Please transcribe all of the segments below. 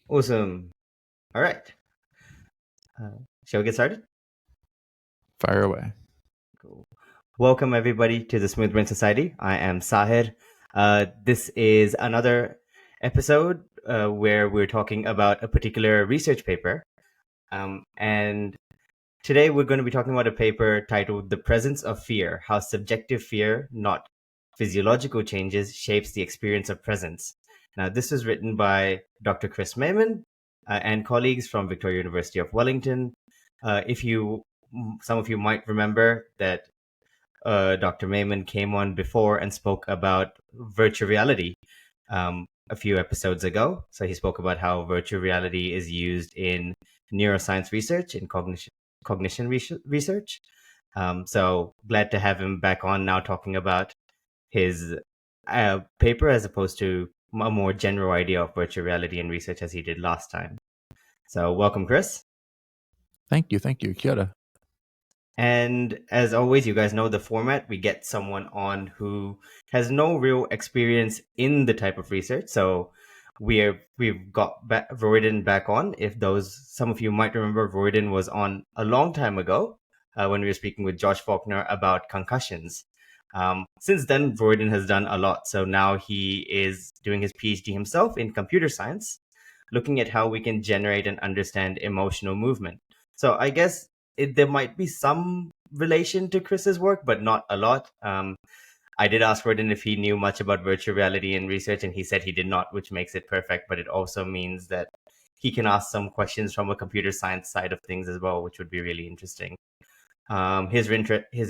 Awesome. All right. Shall we get started? Fire away. Cool. Welcome, everybody, to the Smooth Brain Society. I am Sahir. This is another episode where we're talking about a particular research paper. And today we're going to be talking about a paper titled The Presence of Fear, How Subjective Fear, Not Physiological Changes, Shapes the Experience of Presence. Now, this is written by Dr. Chris Maymon and colleagues from Victoria University of Wellington. Some of you might remember that Dr. Maymon came on before and spoke about virtual reality a few episodes ago. So he spoke about how virtual reality is used in neuroscience research and cognition research. So glad to have him back on now talking about his paper as opposed to a more general idea of virtual reality and research as he did last time. So welcome, Chris. Thank you. Kia ora. And as always, you guys know the format. We get someone on who has no real experience in the type of research. So we've got Royden back on. If some of you might remember, Royden was on a long time ago when we were speaking with Josh Faulkner about concussions. Since then, Royden has done a lot. So now he is doing his PhD himself in computer science, looking at how we can generate and understand emotional movement. So I guess there might be some relation to Chris's work, but not a lot. I did ask Roden if he knew much about virtual reality and research, and he said he did not, which makes it perfect. But it also means that he can ask some questions from a computer science side of things as well, which would be really interesting. His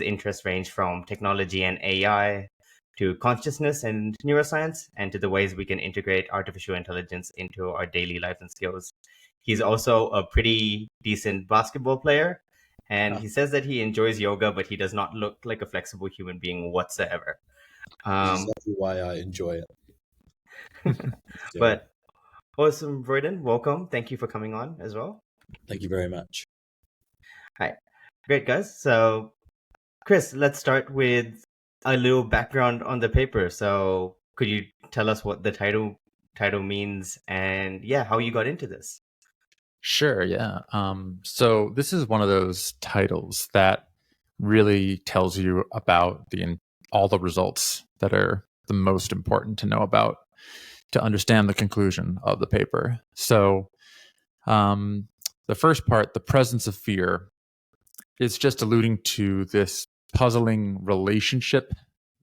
interests range from technology and AI to consciousness and neuroscience, and to the ways we can integrate artificial intelligence into our daily lives and skills. He's also a pretty decent basketball player, and he says that he enjoys yoga, but he does not look like a flexible human being whatsoever. Exactly why I enjoy it. But awesome, Royden, welcome. Thank you for coming on as well. Thank you very much. Hi. Great, guys. So, Chris, let's start with a little background on the paper. So, could you tell us what the title means and how you got into this? Sure, yeah. So this is one of those titles that really tells you about all the results that are the most important to know about to understand the conclusion of the paper. So the first part, the presence of fear, is just alluding to this puzzling relationship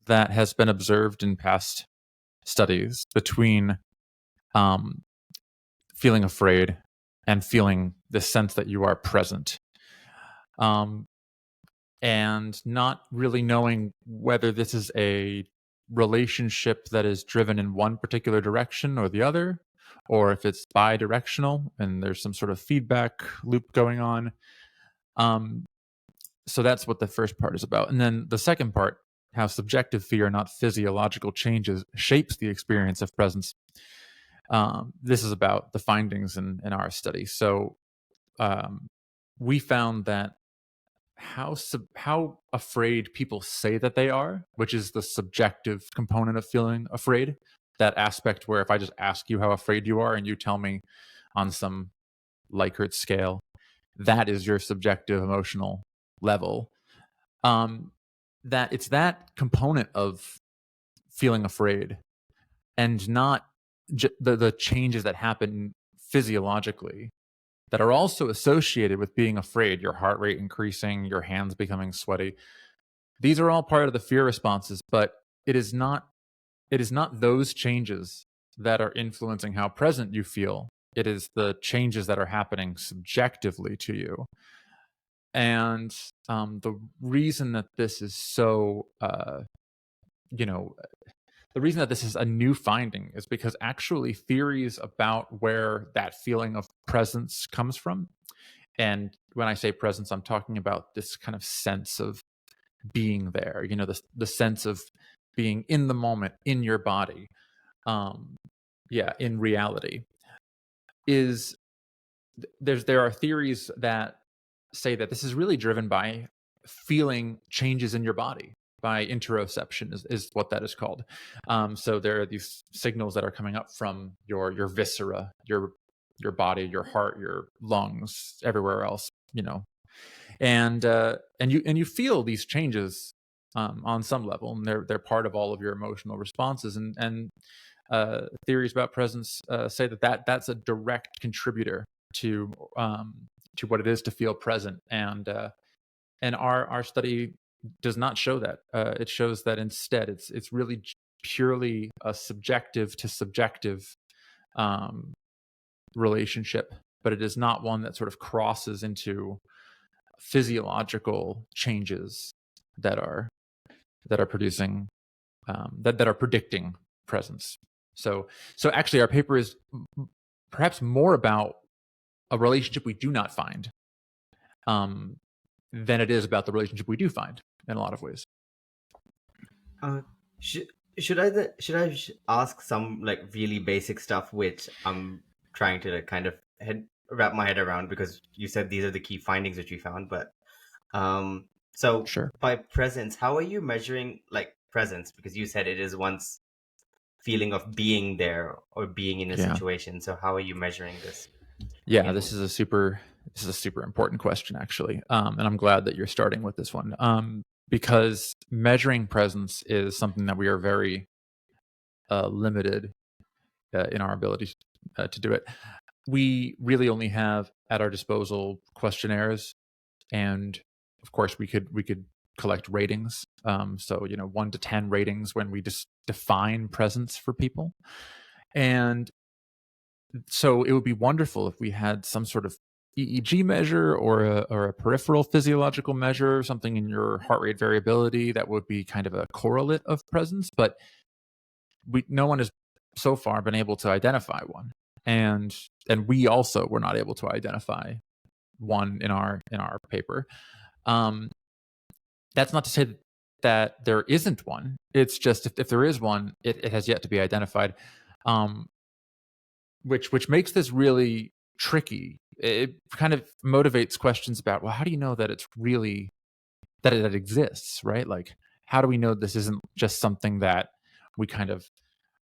that has been observed in past studies between feeling afraid and feeling the sense that you are present, and not really knowing whether this is a relationship that is driven in one particular direction or the other, or if it's bi-directional and there's some sort of feedback loop going on. So that's what the first part is about. And then the second part, how subjective fear, not physiological changes, shapes the experience of presence. This is about the findings in our study. So we found that how afraid people say that they are, which is the subjective component of feeling afraid, that aspect where if I just ask you how afraid you are and you tell me on some Likert scale, that is your subjective emotional level. That it's that component of feeling afraid and not the changes that happen physiologically that are also associated with being afraid, your heart rate increasing, your hands becoming sweaty. These are all part of the fear responses, but it is not those changes that are influencing how present you feel. It is the changes that are happening subjectively to you. And the reason that this is so, the reason that this is a new finding is because actually theories about where that feeling of presence comes from, and when I say presence, I'm talking about this kind of sense of being there, the sense of being in the moment, in your body, in reality, there are theories that say that this is really driven by feeling changes in your body, by interoception is what that is called. So there are these signals that are coming up from your viscera, your your body, your heart, your lungs, everywhere else, and you feel these changes on some level, and they're part of all of your emotional responses, and theories about presence say that's a direct contributor to what it is to feel present, and our study does not show that. It shows that instead it's really purely a subjective to subjective relationship, but it is not one that sort of crosses into physiological changes that are producing that are predicting presence. So actually, our paper is perhaps more about a relationship we do not find than it is about the relationship we do find in a lot of ways. Should I ask some like really basic stuff which I'm trying to like kind of wrap my head around, because you said these are the key findings that you found, but so Sure. by presence, how are you measuring like presence? Because you said it is one's feeling of being there or being in a situation. So how are you measuring this? Yeah, this is a super important question, actually, and I'm glad that you're starting with this one, because measuring presence is something that we are very limited in our ability to do it. We really only have at our disposal questionnaires, and of course we could collect ratings. So 1 to 10 ratings when we just define presence for people, and so it would be wonderful if we had some sort of EEG measure or a peripheral physiological measure, something in your heart rate variability that would be kind of a correlate of presence. But no one has so far been able to identify one, and we also were not able to identify one in our paper. That's not to say that there isn't one. It's just if there is one, it has yet to be identified. Which makes this really tricky. It kind of motivates questions about, well, how do you know that it's really that it exists, right? Like, how do we know this isn't just something that we kind of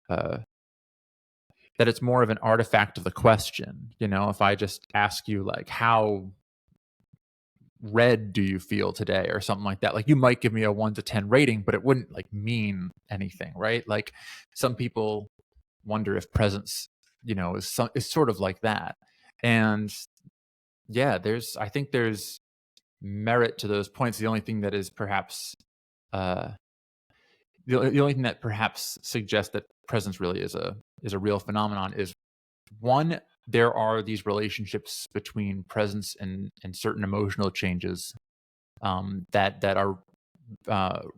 that it's more of an artifact of the question? If I just ask you, like, how red do you feel today, or something like that, like, you might give me a 1 to 10 rating, but it wouldn't like mean anything, right? Like, some people wonder if presence is sort of like that. And yeah, I think there's merit to those points. The only thing that is perhaps the only thing that perhaps suggests that presence really is a real phenomenon is, one, there are these relationships between presence and certain emotional changes that are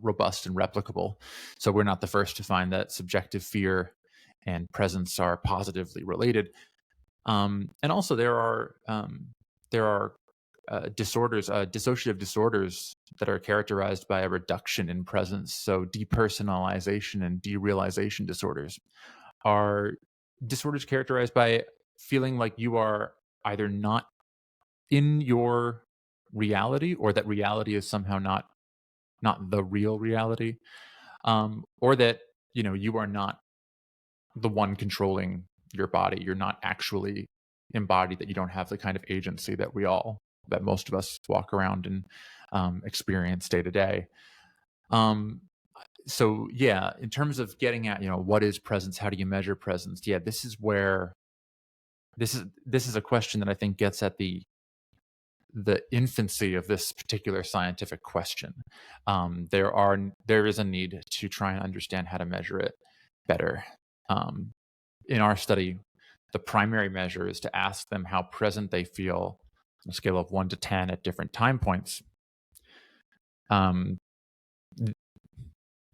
robust and replicable. So we're not the first to find that subjective fear and presence are positively related. And also there are disorders, dissociative disorders, that are characterized by a reduction in presence. So depersonalization and derealization disorders are disorders characterized by feeling like you are either not in your reality, or that reality is somehow not the real reality, or that you are not the one controlling your body. You're not actually embodied, that you don't have the kind of agency that most of us walk around and experience day to day. So yeah, in terms of getting at what is presence, how do you measure presence? Yeah, this is a question that I think gets at the infancy of this particular scientific question. There is a need to try and understand how to measure it better. In our study, the primary measure is to ask them how present they feel on a scale of 1 to 10 at different time points.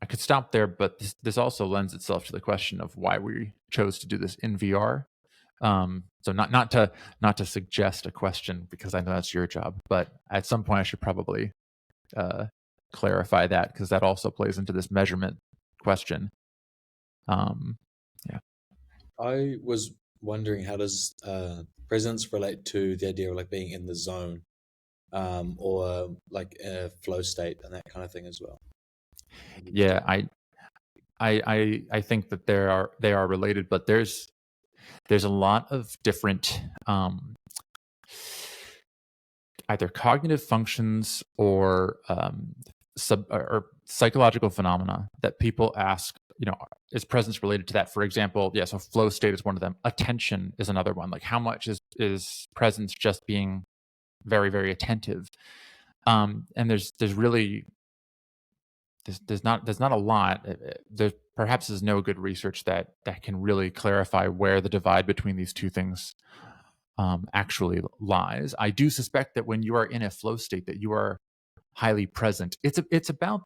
I could stop there, but this also lends itself to the question of why we chose to do this in VR. So not to suggest a question, because I know that's your job, but at some point I should probably clarify that, because that also plays into this measurement question. Yeah. I was wondering, how does presence relate to the idea of like being in the zone, or like a flow state and that kind of thing as well? Yeah, I think that they are related, but there's there's a lot of different either cognitive functions or or psychological phenomena that people ask, is presence related to that? For example, so flow state is one of them. Attention is another one. Like, how much is presence just being very, very attentive? And there's really there's not a lot. There perhaps is no good research that can really clarify where the divide between these two things actually lies. I do suspect that when you are in a flow state, that you are highly present. It's about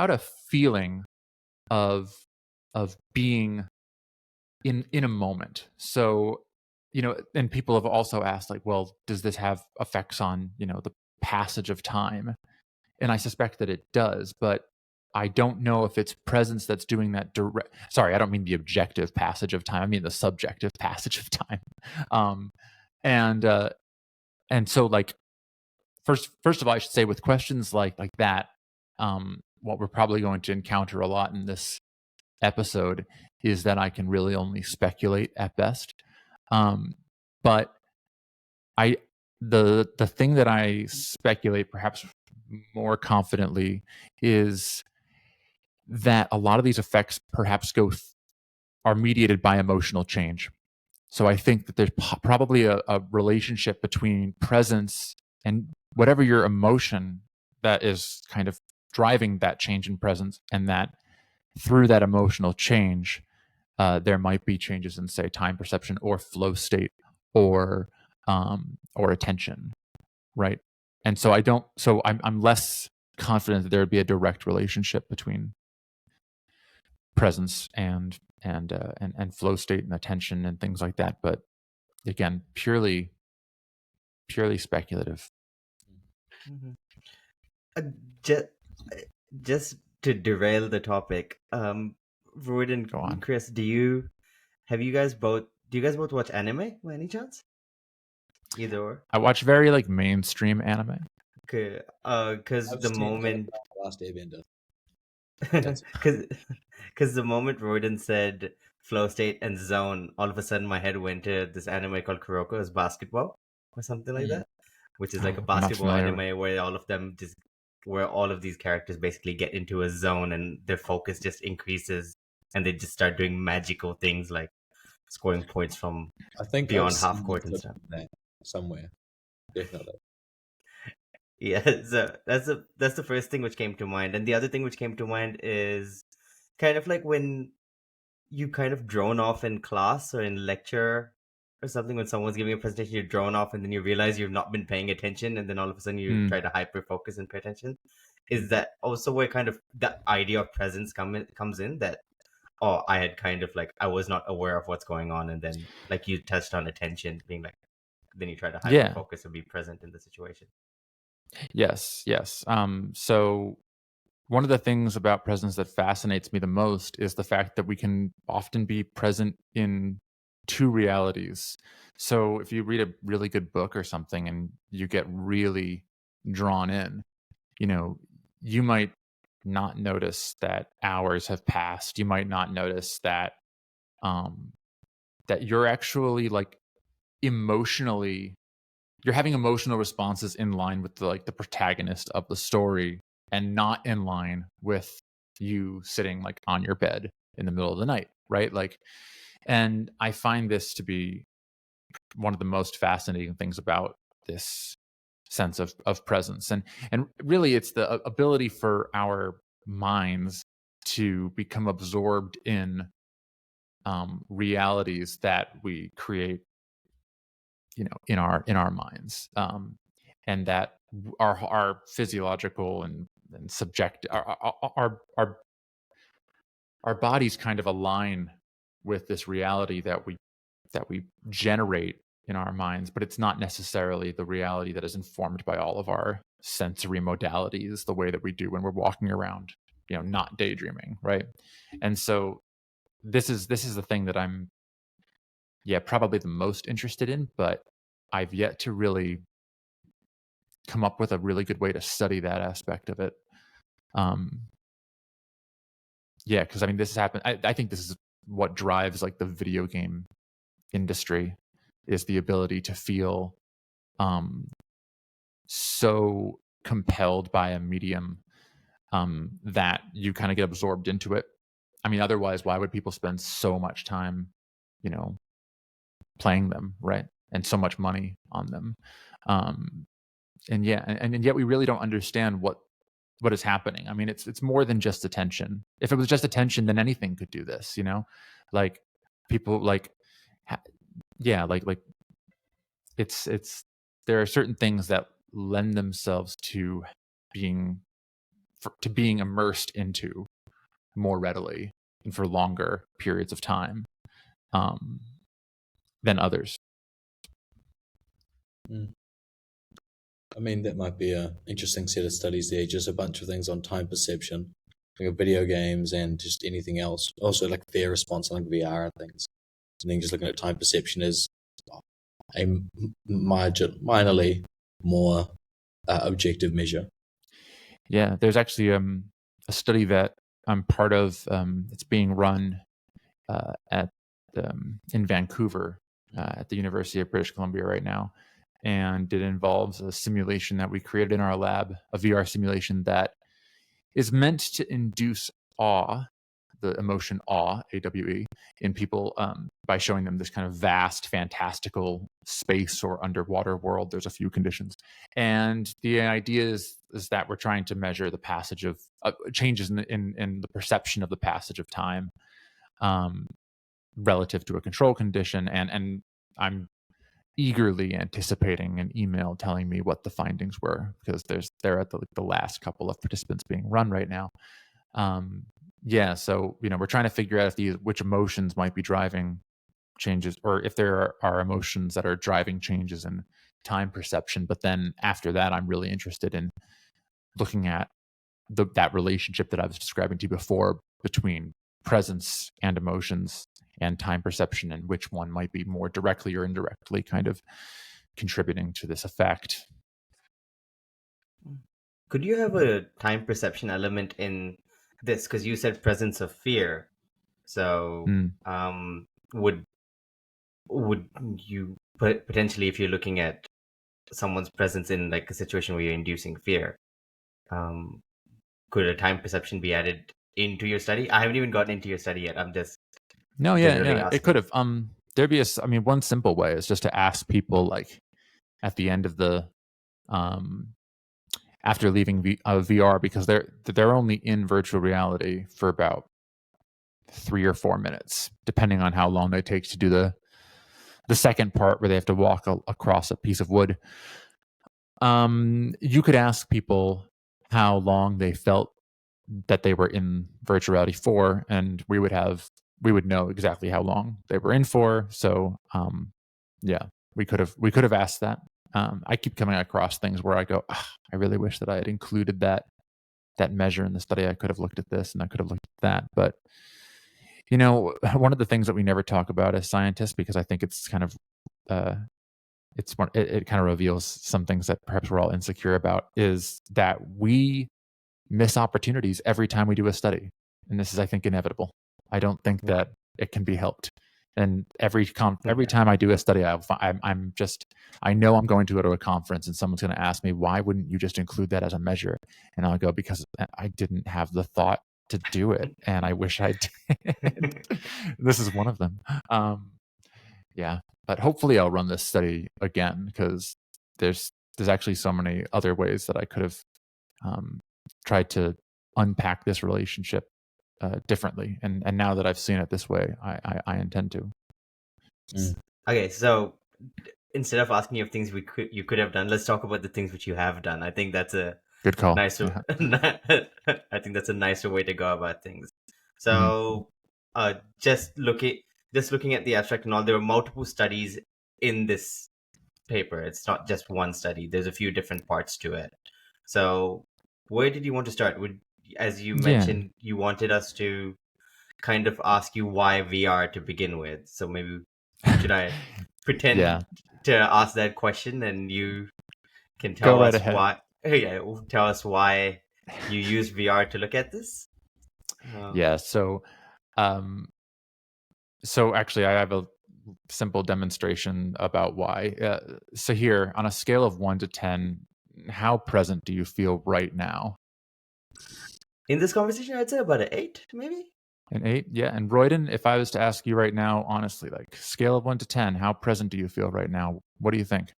a feeling of being in a moment. So, and people have also asked, like, well, does this have effects on the passage of time? And I suspect that it does, but I don't know if it's presence that's doing that direct. Sorry, I don't mean the objective passage of time. I mean the subjective passage of time. Um, and so, like, first of all, I should say, with questions like that, what we're probably going to encounter a lot in this episode is that I can really only speculate at best. But the thing that I speculate perhaps more confidently is that a lot of these effects perhaps are mediated by emotional change. So I think that there's probably a relationship between presence and whatever your emotion that is kind of driving that change in presence, and that through that emotional change, there might be changes in, say, time perception or flow state or attention, right? And so I'm less confident that there would be a direct relationship between presence and flow state and attention and things like that. But again, purely speculative. Mm-hmm. Just, just to derail the topic, Royd Go on. and Chris, do you guys both watch anime by any chance? Either or. I watch very like mainstream anime. Okay, because the moment Last Airbender. because the moment Roden said flow state and zone, all of a sudden my head went to this anime called Kuroko as basketball or something like that, which is like a I'm not basketball familiar. anime where all of these characters basically get into a zone and their focus just increases and they just start doing magical things like scoring points from I think beyond I've half seen court a and clip stuff. of that somewhere. Definitely. Yeah, so that's the first thing which came to mind. And the other thing which came to mind is kind of like when you kind of drone off in class or in lecture or something, when someone's giving a presentation, you're drone off and then you realize you've not been paying attention and then all of a sudden you try to hyper focus and pay attention. Is that also where kind of the idea of presence comes in, that I had kind of like I was not aware of what's going on, and then like you touched on attention being like, then you try to hyper focus and be present in the situation. Yes. So one of the things about presence that fascinates me the most is the fact that we can often be present in two realities. So if you read a really good book or something and you get really drawn in, you might not notice that hours have passed. You might not notice that that you're actually like emotionally you're having emotional responses in line with the protagonist of the story, and not in line with you sitting like on your bed in the middle of the night, right? Like, and I find this to be one of the most fascinating things about this sense of presence, and really it's the ability for our minds to become absorbed in realities that we create in our minds, and that our physiological and subject our bodies kind of align with this reality that we generate in our minds, but it's not necessarily the reality that is informed by all of our sensory modalities the way that we do when we're walking around, not daydreaming, right? And so this is the thing that I'm probably the most interested in, but I've yet to really come up with a really good way to study that aspect of it. Because I mean, this has happened. I think this is what drives like the video game industry, is the ability to feel so compelled by a medium that you kind of get absorbed into it. I mean, otherwise, why would people spend so much time, playing them, right? And so much money on them. And yet we really don't understand what is happening. I mean, it's more than just attention. If it was just attention, then anything could do this, like people like, it's there are certain things that lend themselves to being immersed into more readily and for longer periods of time than others. I mean, that might be an interesting set of studies there. Just a bunch of things on time perception, like video games and just anything else. Also, like fear response, like VR and things. And then just looking at time perception is a minorly more objective measure. Yeah, there's actually a study that I'm part of. It's being run in Vancouver at the University of British Columbia right now. And it involves a simulation that we created in our lab, a VR simulation that is meant to induce awe, the emotion awe, AWE, in people by showing them this kind of vast, fantastical space or underwater world. There's a few conditions. And the idea is that we're trying to measure the passage of changes in the perception of the passage of time relative to a control condition. And I'm eagerly anticipating an email telling me what the findings were, because they're at the last couple of participants being run right now. So we're trying to figure out which emotions might be driving changes, or if there are emotions that are driving changes in time perception. But then after that, I'm really interested in looking at that relationship that I was describing to you before between presence and emotions and time perception, and which one might be more directly or indirectly kind of contributing to this effect. Could you have a time perception element in this? Because you said presence of fear. So would you potentially, if you're looking at someone's presence in like a situation where you're inducing fear, could a time perception be added into your study? I haven't even gotten into your study yet. I'm just it could have. There'd be one simple way is just to ask people, like, at the end of the after leaving VR, because they're only in virtual reality for about 3 or 4 minutes, depending on how long they take to do the second part where they have to walk across a piece of wood. You could ask people how long they felt that they were in virtual reality for, and we would know exactly how long they were in for. So we could have asked that. I keep coming across things where I go, I really wish that I had included that measure in the study. I could have looked at this and I could have looked at that. But one of the things that we never talk about as scientists, because I think it's kind of it kind of reveals some things that perhaps we're all insecure about, is that we miss opportunities every time we do a study. And this is, I think, inevitable. I don't think that it can be helped. And every time I do a study, I know I'm going to go to a conference and someone's going to ask me, why wouldn't you just include that as a measure? And I'll go, because I didn't have the thought to do it, and I wish I did. This is one of them. But hopefully I'll run this study again, because there's actually so many other ways that I could have tried to unpack this relationship differently, and now that I've seen it this way, I intend to. Okay, so instead of asking you of things you could have done, let's talk about the things which you have done. I think that's a good call. Nicer. I think that's a nicer way to go about things. So, just looking at the abstract and all, there were multiple studies in this paper. It's not just one study. There's a few different parts to it. So, where did you want to start? As you mentioned, you wanted us to kind of ask you why VR to begin with. So maybe should I pretend to ask that question, and you can tell us why? Tell us why you use VR to look at this. So So actually, I have a simple demonstration about why. So here, on a scale of 1 to 10, how present do you feel right now? In this conversation, I'd say about an 8, maybe. An 8? Yeah. And Royden, if I was to ask you right now, honestly, like scale of 1 to 10, how present do you feel right now? What do you think?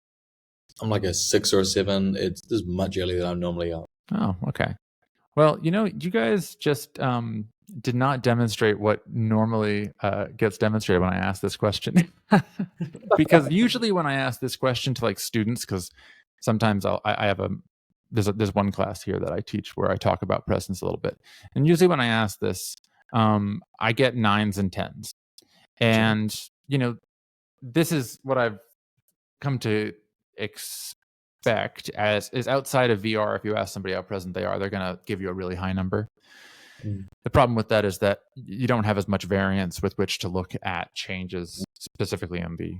I'm like a 6 or a 7. It's this is much earlier than I normally are. Oh, okay. Well, you guys just did not demonstrate what normally gets demonstrated when I ask this question. Because usually when I ask this question to like students, because sometimes I have there's one class here that I teach where I talk about presence a little bit, and usually when I ask this, I get 9s and 10s, and this is what I've come to expect as is outside of VR. If you ask somebody how present they are, they're going to give you a really high number. Mm. The problem with that is that you don't have as much variance with which to look at changes, specifically in the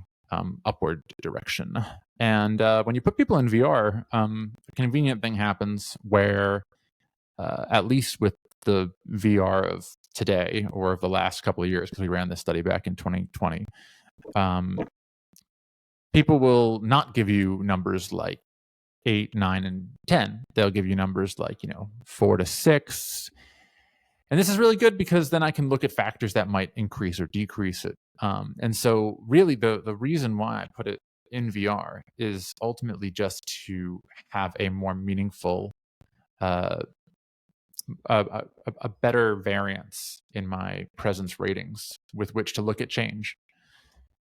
upward direction. And when you put people in VR, a convenient thing happens where, at least with the VR of today or of the last couple of years, because we ran this study back in 2020, people will not give you numbers like 8, 9, and 10. They'll give you numbers like 4 to 6. And this is really good because then I can look at factors that might increase or decrease it. And so really the reason why I put it in VR is ultimately just to have a more meaningful, a better variance in my presence ratings with which to look at change.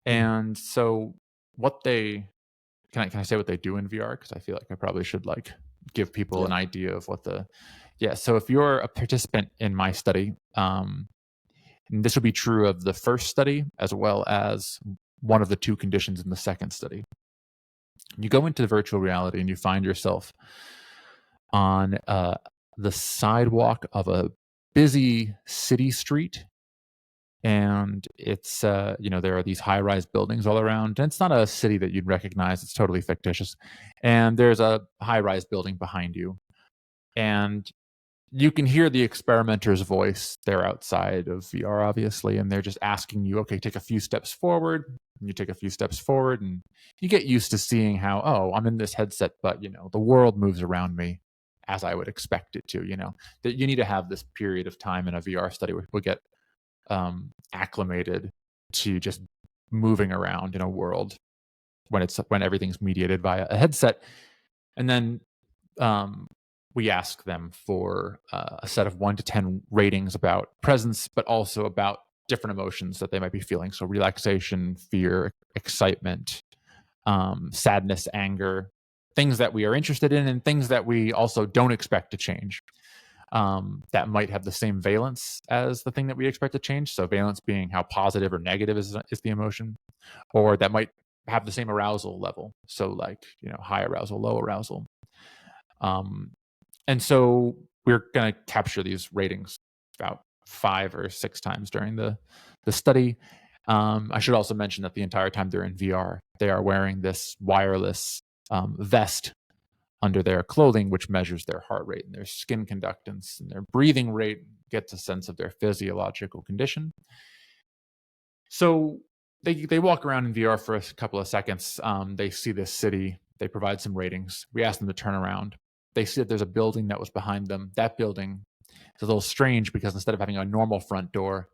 And so what they, can I say what they do in VR? Because I feel like I probably should like give people an idea of what so if you're a participant in my study, and this will be true of the first study as well as one of the 2 conditions in the second study. You go into virtual reality and you find yourself on the sidewalk of a busy city street. And it's, there are these high-rise buildings all around. And it's not a city that you'd recognize. It's totally fictitious. And there's a high-rise building behind you. And you can hear the experimenter's voice. They're outside of VR, obviously, and they're just asking you, okay, take a few steps forward. And you take a few steps forward, and you get used to seeing how, oh, I'm in this headset, but, the world moves around me as I would expect it to, that you need to have this period of time in a VR study where people get acclimated to just moving around in a world when everything's mediated via a headset. And then we ask them for a set of 1 to 10 ratings about presence, but also about different emotions that they might be feeling. So relaxation, fear, excitement, sadness, anger, things that we are interested in and things that we also don't expect to change. That might have the same valence as the thing that we expect to change. So valence being how positive or negative is the emotion, or that might have the same arousal level. So like, high arousal, low arousal. And so we're going to capture these ratings about 5 or 6 times during the study. I should also mention that the entire time they're in VR, they are wearing this wireless vest under their clothing, which measures their heart rate and their skin conductance and their breathing rate, gets a sense of their physiological condition. So they walk around in VR for a couple of seconds. They see this city. They provide some ratings. We ask them to turn around. They see that there's a building that was behind them. That building is a little strange because instead of having a normal front door,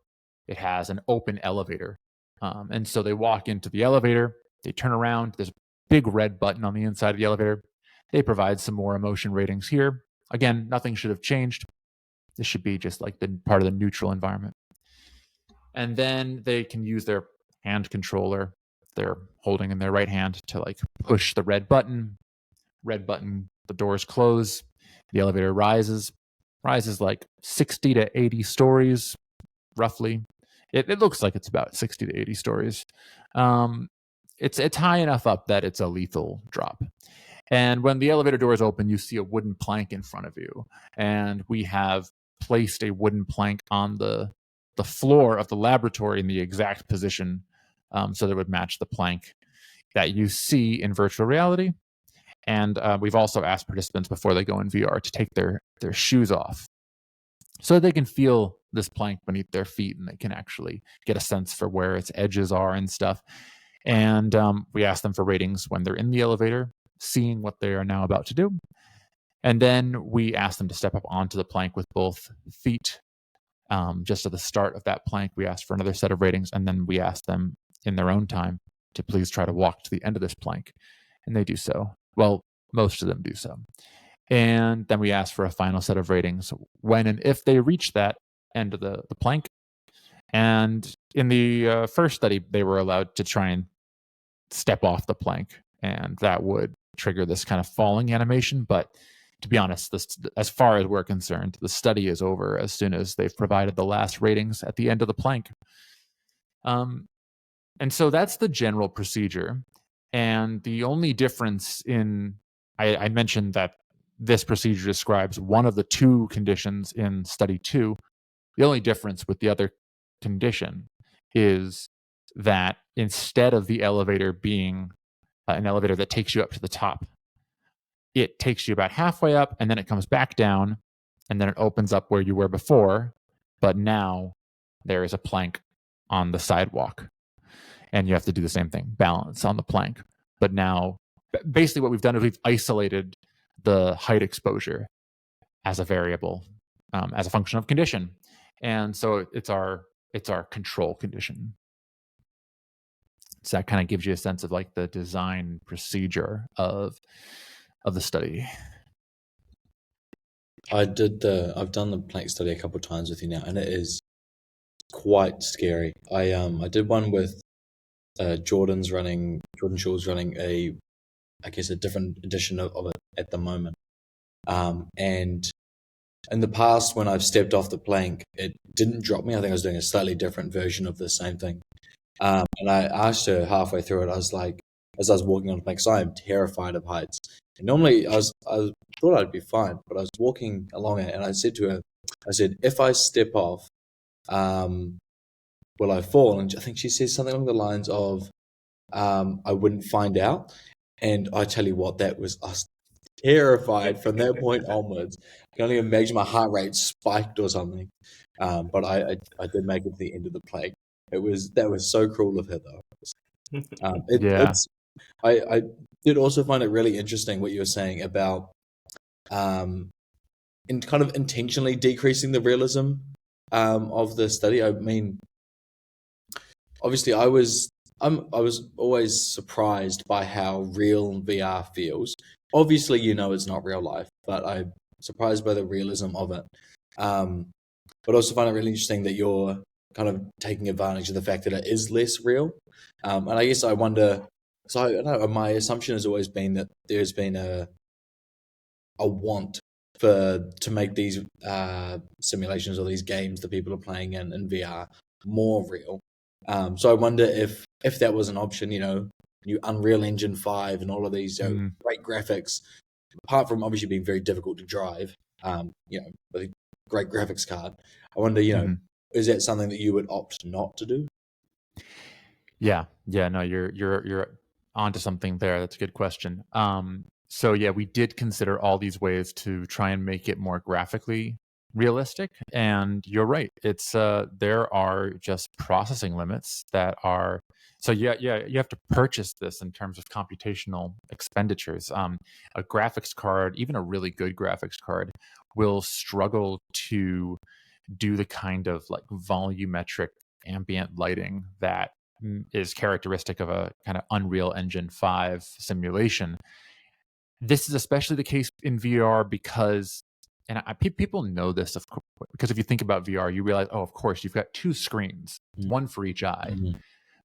it has an open elevator. And so they walk into the elevator. They turn around. There's a big red button on the inside of the elevator. They provide some more emotion ratings here. Again, nothing should have changed. This should be just like the part of the neutral environment. And then they can use their hand controller they're holding in their right hand to like push the red button. Red button, the doors close. The elevator rises like 60 to 80 stories, roughly. It looks like it's about 60 to 80 stories. It's high enough up that it's a lethal drop. And when the elevator doors open, you see a wooden plank in front of you. And we have placed a wooden plank on the floor of the laboratory in the exact position so that it would match the plank that you see in virtual reality. And we've also asked participants before they go in VR to take their shoes off. so they can feel this plank beneath their feet and they can actually get a sense for where its edges are and stuff. And we ask them for ratings when they're in the elevator, seeing what they are now about to do. And then we ask them to step up onto the plank with both feet. Just at the start of that plank, we ask for another set of ratings, and then we ask them in their own time to please try to walk to the end of this plank. And they do so. Well, most of them do so. And then we ask for a final set of ratings when and if they reach that end of the plank. And in the first study, they were allowed to try and step off the plank, and that would trigger this kind of falling animation. But to be honest, as far as we're concerned, the study is over as soon as they've provided the last ratings at the end of the plank. And so that's the general procedure. And the only difference I mentioned that this procedure describes one of the two conditions in study 2. The only difference with the other condition is that instead of the elevator being an elevator that takes you up to the top, it takes you about halfway up and then it comes back down and then it opens up where you were before. But now there is a plank on the sidewalk and you have to do the same thing, balance on the plank. But now basically what we've done is we've isolated the height exposure as a variable, as a function of condition. And so it's our control condition. So that kind of gives you a sense of like the design procedure of the study. I've done the plank study a couple of times with you now, and it is quite scary. I did one with Jordan Shaw's running a different edition of it at the moment. And in the past, when I've stepped off the plank, it didn't drop me. I think I was doing a slightly different version of the same thing. And I asked her halfway through it, I was like, as I was walking on the plank, so I am terrified of heights. And normally I thought I'd be fine, but I was walking along it and I said to her, if I step off, will I fall? And I think she says something along the lines of, I wouldn't find out. And I tell you what, that was us terrified from that point onwards. I can only imagine my heart rate spiked or something. But I did make it to the end of the plank. That was so cruel of her though. Yeah. I did also find it really interesting what you were saying about in kind of intentionally decreasing the realism of the study. I mean, obviously, I was always surprised by how real VR feels. Obviously, it's not real life, but I'm surprised by the realism of it. But also find it really interesting that you're kind of taking advantage of the fact that it is less real. And I guess I wonder. So I don't know. My assumption has always been that there's been a want to make these simulations or these games that people are playing in VR more real. So I wonder if that was an option, new Unreal Engine 5 and all of these great graphics, apart from obviously being very difficult to drive, with a great graphics card. I wonder, is that something that you would opt not to do? Yeah, no, you're onto something there. That's a good question. So yeah, we did consider all these ways to try and make it more graphically realistic, and you're right. It's there are just processing limits that are. So yeah, you have to purchase this in terms of computational expenditures. A graphics card, even a really good graphics card, will struggle to do the kind of like volumetric ambient lighting that is characteristic of a kind of Unreal Engine 5 simulation. This is especially the case in VR because, and people know this, of course, because if you think about VR, you realize, of course, you've got two screens, one for each eye,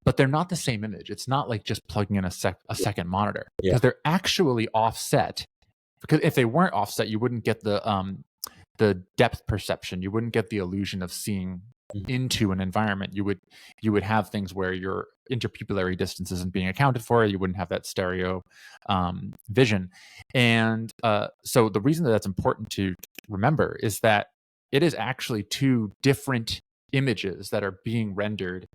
but they're not the same image. It's not like just plugging in a second monitor, because they're actually offset. Because if they weren't offset, you wouldn't get the depth perception. You wouldn't get the illusion of seeing into an environment. You would have things where your interpupillary distance isn't being accounted for. You wouldn't have that stereo vision. And so the reason that's important to remember is that it is actually two different images that are being rendered,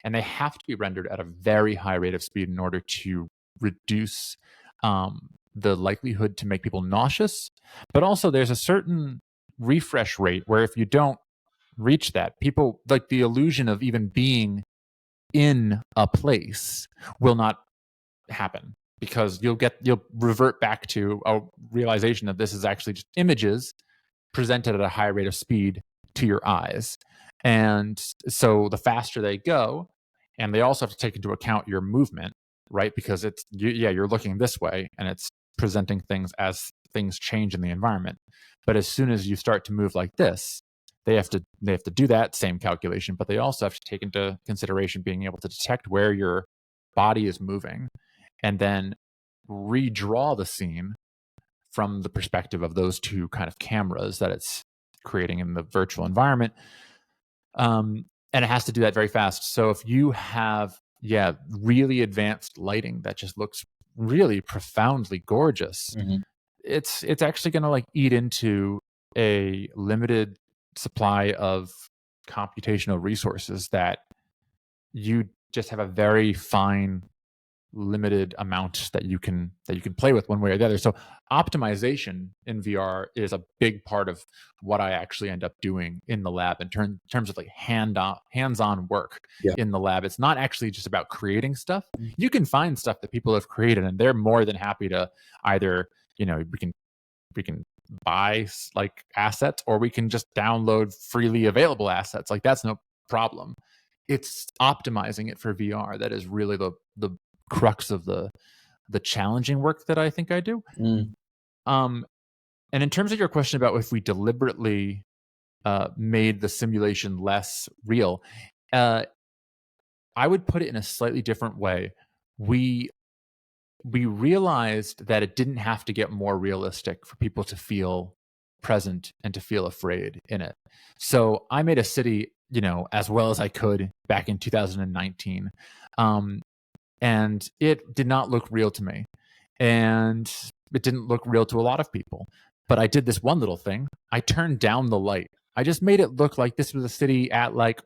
and they have to be rendered at a very high rate of speed in order to reduce the likelihood to make people nauseous. But also there's a certain refresh rate where if you don't reach that, people like the illusion of even being in a place will not happen, because you'll revert back to a realization that this is actually just images presented at a high rate of speed to your eyes. And so the faster they go, and they also have to take into account your movement, right? Because you're looking this way and it's presenting things as things change in the environment. But as soon as you start to move like this, they have to do that same calculation, but they also have to take into consideration being able to detect where your body is moving and then redraw the scene from the perspective of those two kind of cameras that it's creating in the virtual environment. And it has to do that very fast. So if you have, really advanced lighting that just looks really profoundly gorgeous, it's actually going to like eat into a limited supply of computational resources that you just have a very fine limited amount that you can play with one way or the other. So optimization in VR is a big part of what I actually end up doing in the lab in terms of like hands-on work in the lab. It's not actually just about creating stuff. You can find stuff that people have created and they're more than happy to either, we can buy like assets, or we can just download freely available assets. Like that's no problem. It's optimizing it for VR that is really the crux of the challenging work that I think I do. And in terms of your question about if we deliberately made the simulation less real, I would put it in a slightly different way. We realized that it didn't have to get more realistic for people to feel present and to feel afraid in it. So I made a city, as well as I could back in 2019. And it did not look real to me. And it didn't look real to a lot of people. But I did this one little thing. I turned down the light. I just made it look like this was a city at like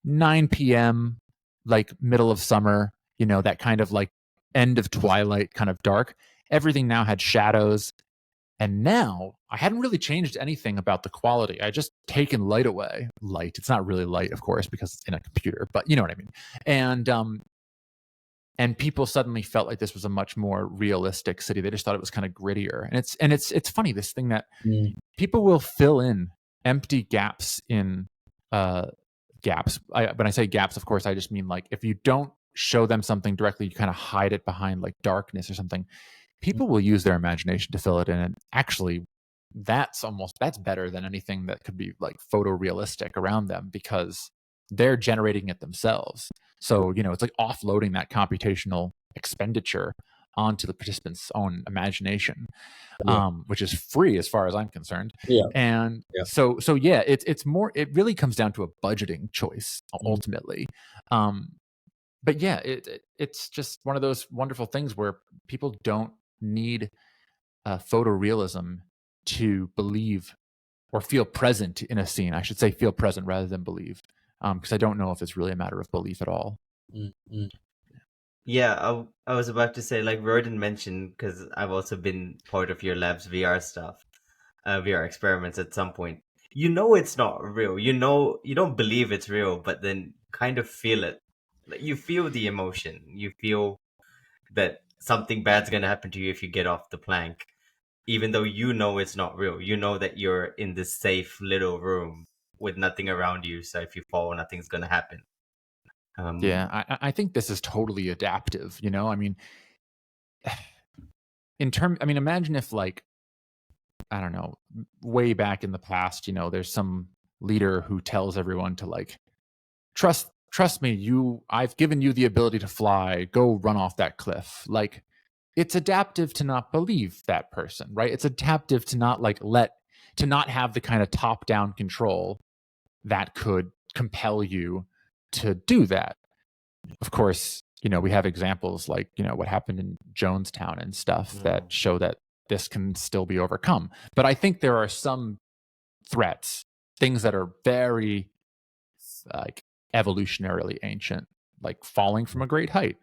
9 p.m., like middle of summer, that kind of like end of twilight kind of dark. Everything now had shadows. And now I hadn't really changed anything about the quality. I just taken light away. Light. It's not really light, of course, because it's in a computer, but you know what I mean. And people suddenly felt like this was a much more realistic city. They just thought it was kind of grittier. And it's funny, this thing that people will fill in empty gaps in gaps. When I say gaps, of course, I just mean like if you don't show them something directly, you kind of hide it behind like darkness or something. People will use their imagination to fill it in. And actually, that's better than anything that could be like photorealistic around them, because they're generating it themselves. So, it's like offloading that computational expenditure onto the participant's own imagination, which is free as far as I'm concerned. And so it's more, it really comes down to a budgeting choice ultimately. But it's just one of those wonderful things where people don't need photorealism to believe or feel present in a scene. I should say feel present rather than believe, because I don't know if it's really a matter of belief at all. Yeah, I was about to say, like Roden mentioned, because I've also been part of your lab's VR stuff, VR experiments at some point. It's not real. You don't believe it's real, but then kind of feel it. Like you feel the emotion. You feel that something bad's gonna happen to you if you get off the plank, even though it's not real. You know that you're in this safe little room with nothing around you, so if you fall, nothing's gonna happen. I think this is totally adaptive. I mean, imagine if like, I don't know, way back in the past, there's some leader who tells everyone to like, trust me, I've given you the ability to fly, go run off that cliff. Like, it's adaptive to not believe that person, right? It's adaptive to not to not have the kind of top-down control that could compel you to do that. Of course, we have examples like, what happened in Jonestown and stuff that show that this can still be overcome. But I think there are some threats, things that are very like evolutionarily ancient, like falling from a great height,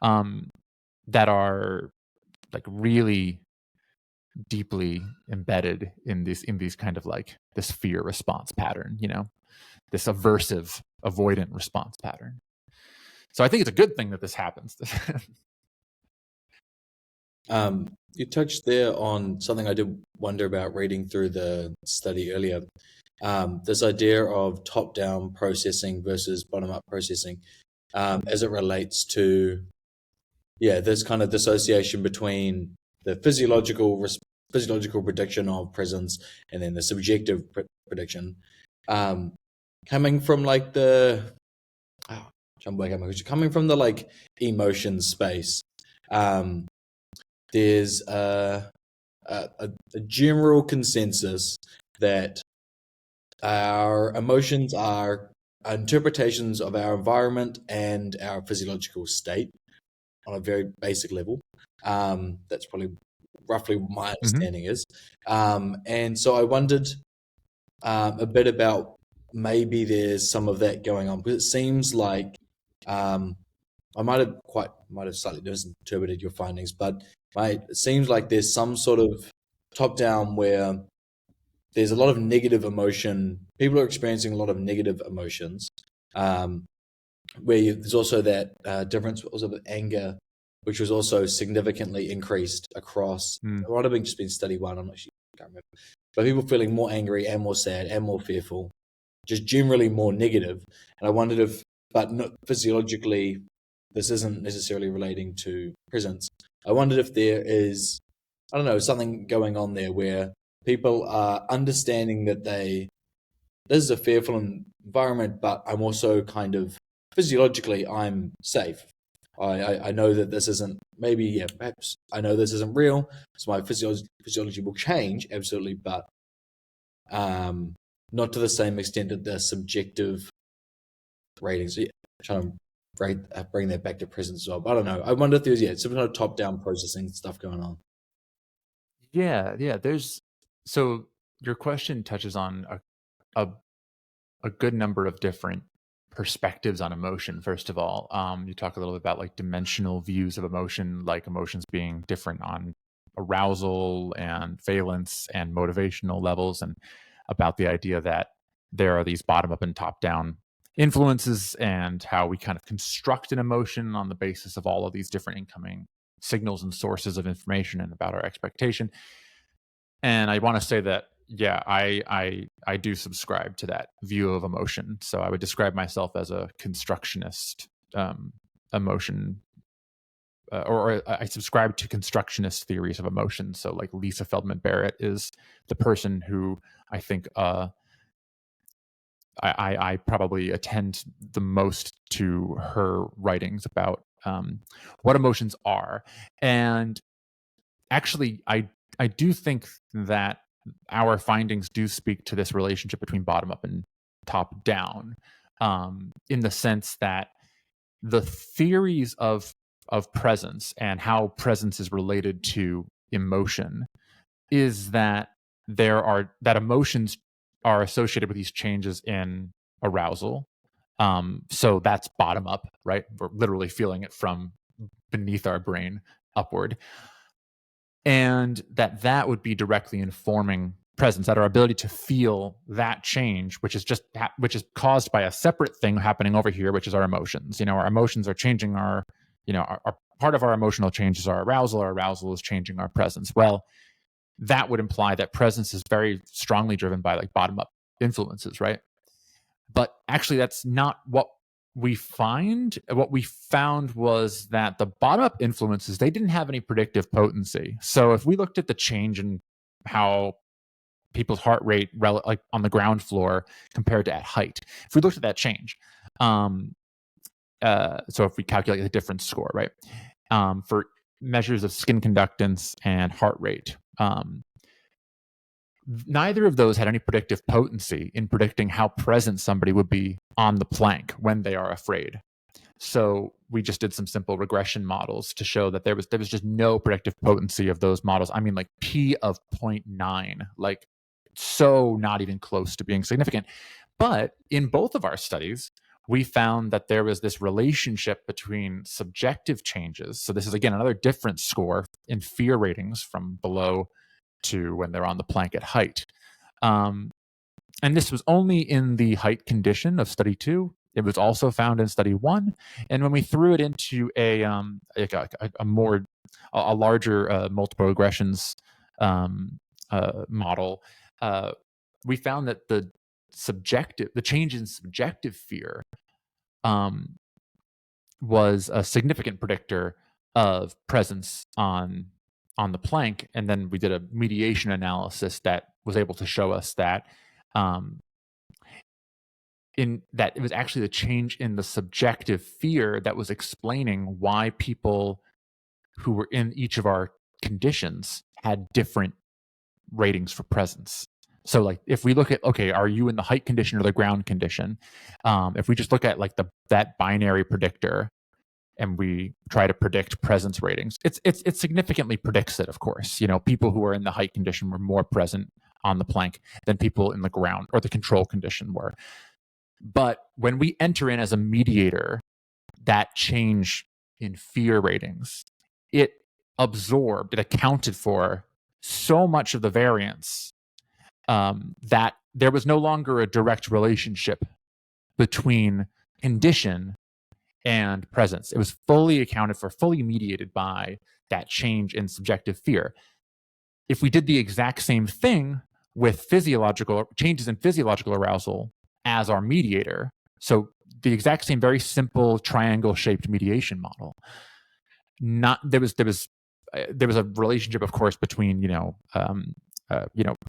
that are like really deeply embedded in these kind of like this fear response pattern, this aversive, avoidant response pattern. So I think it's a good thing that this happens. You touched there on something I did wonder about reading through the study earlier. This idea of top-down processing versus bottom-up processing, as it relates to, this kind of dissociation between the physiological prediction of presence and then the subjective prediction, coming from like coming from the like emotion space. There's a general consensus that our emotions are interpretations of our environment and our physiological state on a very basic level. That's probably roughly what my understanding is. And so I wondered a bit about maybe there's some of that going on, because it seems like I might have slightly misinterpreted your findings, but it seems like there's some sort of top down where there's a lot of negative emotion. People are experiencing a lot of negative emotions. There's also that difference also with anger, which was also significantly increased across. It might have just been study one. I'm not sure. I can't remember. But people feeling more angry and more sad and more fearful, just generally more negative. And I wondered but not physiologically, this isn't necessarily relating to presence. I wondered if there is, I don't know, something going on there where people are understanding that this is a fearful environment, but I'm also kind of physiologically, I'm safe. I know that this isn't, perhaps I know this isn't real, so my physiology will change, absolutely, but not to the same extent that the subjective ratings. So, trying to bring that back to presence as well. But I don't know. I wonder if there's some kind of top-down processing stuff going on. Yeah. So your question touches on a good number of different perspectives on emotion. First of all, you talk a little bit about like dimensional views of emotion, like emotions being different on arousal and valence and motivational levels, and about the idea that there are these bottom up and top down influences, and how we kind of construct an emotion on the basis of all of these different incoming signals and sources of information and about our expectation. And I want to say that, I do subscribe to that view of emotion. So I would describe myself as a constructionist emotion, or I subscribe to constructionist theories of emotion. So like Lisa Feldman Barrett is the person who I think I probably attend the most to her writings about what emotions are. And actually, I do think that our findings do speak to this relationship between bottom up and top down, in the sense that the theories of presence and how presence is related to emotion is that that emotions are associated with these changes in arousal. So that's bottom up, right? We're literally feeling it from beneath our brain upward. And that would be directly informing presence, that our ability to feel that change, which is caused by a separate thing happening over here, which is our emotions. Our emotions are changing our part of our emotional change is our arousal. Our arousal is changing our presence. Well, that would imply that presence is very strongly driven by like bottom up influences, right? But actually, that's not what we find. What we found was that the bottom up influences, they didn't have any predictive potency. So if we looked at the change in how people's heart rate, like on the ground floor compared to at height, if we looked at that change, so if we calculate the difference score, right, for measures of skin conductance and heart rate, neither of those had any predictive potency in predicting how present somebody would be on the plank when they are afraid. So we just did some simple regression models to show that there was just no predictive potency of those models. I mean, like P of 0.9, like so not even close to being significant. But in both of our studies, we found that there was this relationship between subjective changes. So this is, again, another different score in fear ratings from below to when they're on the plank at height. And this was only in the height condition of study 2. It was also found in study 1. And when we threw it into a larger multiple regressions model, we found that the change in subjective fear was a significant predictor of presence on the plank. And then we did a mediation analysis that was able to show us that in that it was actually the change in the subjective fear that was explaining why people who were in each of our conditions had different ratings for presence. So like if we look at, okay, are you in the height condition or the ground condition? If we just look at like that binary predictor and we try to predict presence ratings, it significantly predicts it, of course. People who are in the height condition were more present on the plank than people in the ground or the control condition were. But when we enter in as a mediator that change in fear ratings, it accounted for so much of the variance that there was no longer a direct relationship between condition and presence. It was fully accounted for, fully mediated by that change in subjective fear. If we did the exact same thing with physiological changes in physiological arousal as our mediator, so the exact same very simple triangle-shaped mediation model, there was a relationship, of course, between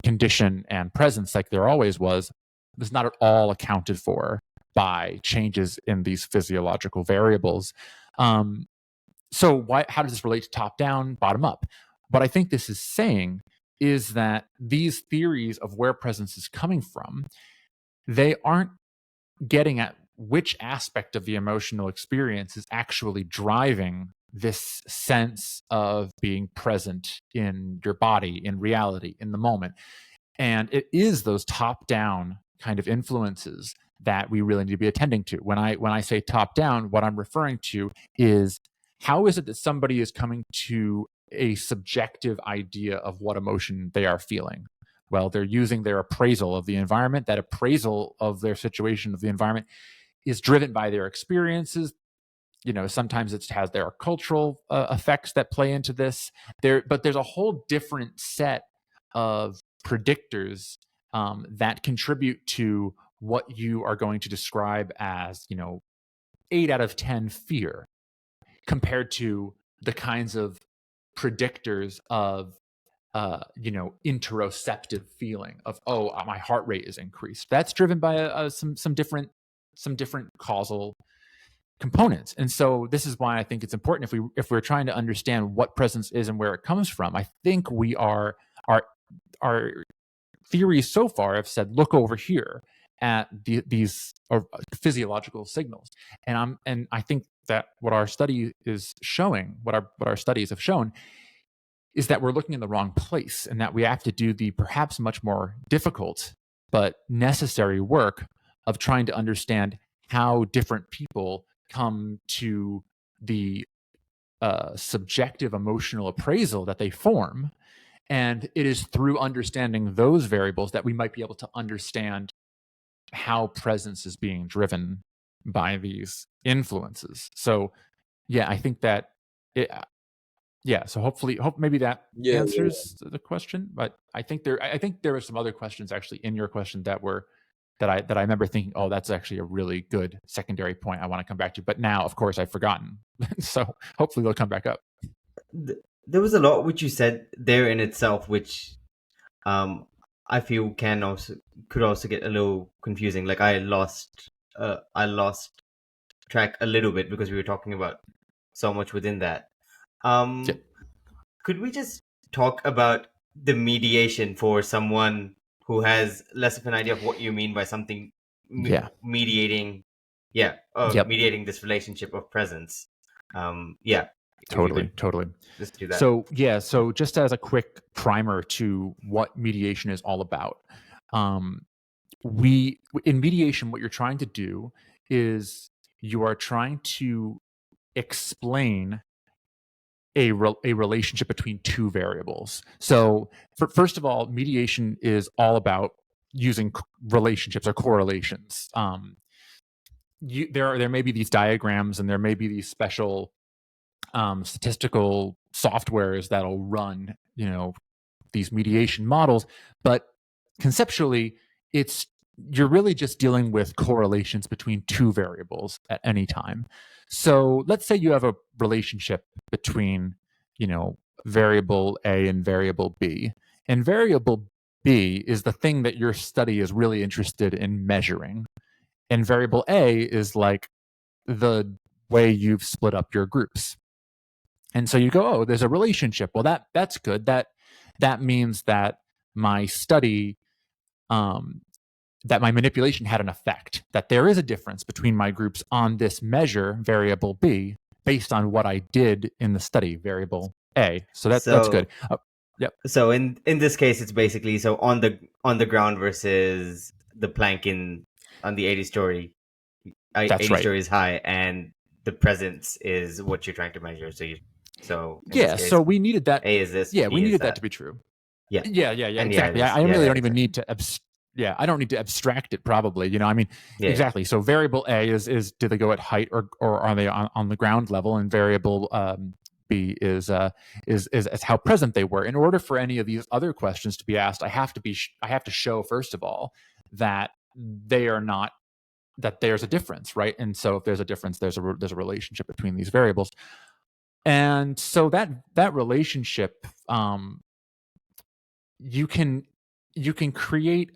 condition and presence, like there always was. It was not at all accounted for by changes in these physiological variables. So how does this relate to top down, bottom up? What I think this is saying is that these theories of where presence is coming from, they aren't getting at which aspect of the emotional experience is actually driving this sense of being present in your body, in reality, in the moment. And it is those top-down kind of influences that we really need to be attending to. When I say top-down, what I'm referring to is how is it that somebody is coming to a subjective idea of what emotion they are feeling? Well, they're using their appraisal of the environment. That appraisal of their situation of the environment is driven by their experiences. Sometimes it has their cultural effects that play into this. But there's a whole different set of predictors that contribute to what you are going to describe as, 8 out of 10 fear, compared to the kinds of predictors of interoceptive feeling of, my heart rate is increased. That's driven by some different causal components. And so this is why I think it's important if we're trying to understand what presence is and where it comes from. I think our theories so far have said, look over here at these physiological signals, and I think that what our study is showing, what our studies have shown, is that we're looking in the wrong place, and that we have to do the perhaps much more difficult but necessary work of trying to understand how different people come to the subjective emotional appraisal that they form. And it is through understanding those variables that we might be able to understand how presence is being driven by these influences. So, yeah, I think that so maybe that answers the question. But I think there are some other questions actually in your question that I remember thinking, that's actually a really good secondary point I want to come back to. But now, of course, I've forgotten. So hopefully they'll come back up. There was a lot which you said there in itself, which I feel could also get a little confusing. Like I lost track a little bit because we were talking about so much within that. Could we just talk about the mediation for someone who has less of an idea of what you mean by something mediating? Mediating this relationship of presence. Totally. Just do that. So just as a quick primer to what mediation is all about, in mediation, what you're trying to do is you are trying to explain a relationship between two variables. So first of all, mediation is all about using relationships or correlations. There may be these diagrams, and there may be these special statistical softwares that'll run, these mediation models, but conceptually, you're really just dealing with correlations between two variables at any time. So let's say you have a relationship between, variable A and variable B, and variable B is the thing that your study is really interested in measuring, and variable A is like the way you've split up your groups. And so you go, oh, there's a relationship. Well, that's good. That means that my study, that my manipulation had an effect, that there is a difference between my groups on this measure, variable B, based on what I did in the study, variable A. So that's good. Yep. So in this case, it's basically on the ground versus the plank on the 80 story. That's 80 right. stories high, and the presence is what you're trying to measure. So this case, so we needed that. A is this. Yeah, we needed that to be true. Yeah. Exactly. I really don't even need to. I don't need to abstract it. Probably, exactly. So variable A is do they go at height or are they on the ground level, and variable B is how present they were. In order for any of these other questions to be asked, I have to show first of all that they are not, that there's a difference, right? And so if there's a difference, there's a relationship between these variables. And so that relationship, you can create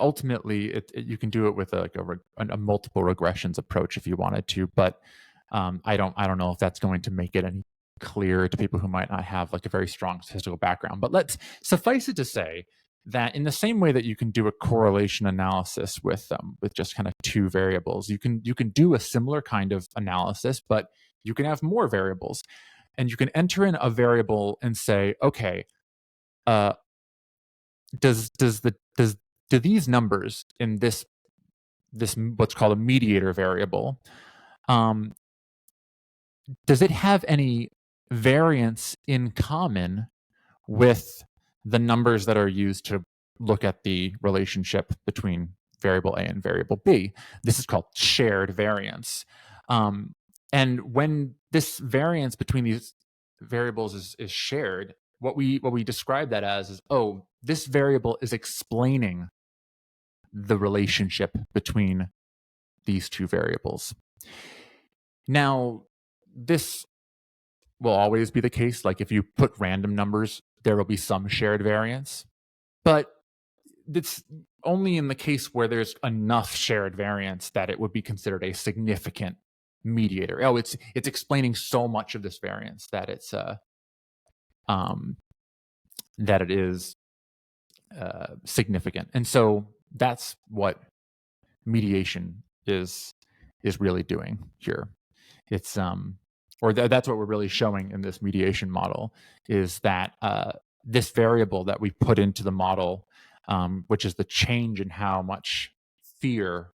ultimately you can do it with a multiple regressions approach if you wanted to, but I don't know if that's going to make it any clearer to people who might not have like a very strong statistical background. But let's suffice it to say that in the same way that you can do a correlation analysis with just kind of two variables, you can do a similar kind of analysis, but you can have more variables, and you can enter in a variable and say, okay, do these numbers in this what's called a mediator variable, does it have any variance in common with the numbers that are used to look at the relationship between variable A and variable B? This is called shared variance. And when this variance between these variables is shared, what we describe that as is, oh, this variable is explaining the relationship between these two variables. Now, this will always be the case. Like if you put random numbers, there will be some shared variance, but it's only in the case where there's enough shared variance that it would be considered a significant mediator. Oh, it's explaining so much of this variance that it is significant. And so that's what mediation is really doing here. It's that's what we're really showing in this mediation model, is that this variable that we put into the model, which is the change in how much fear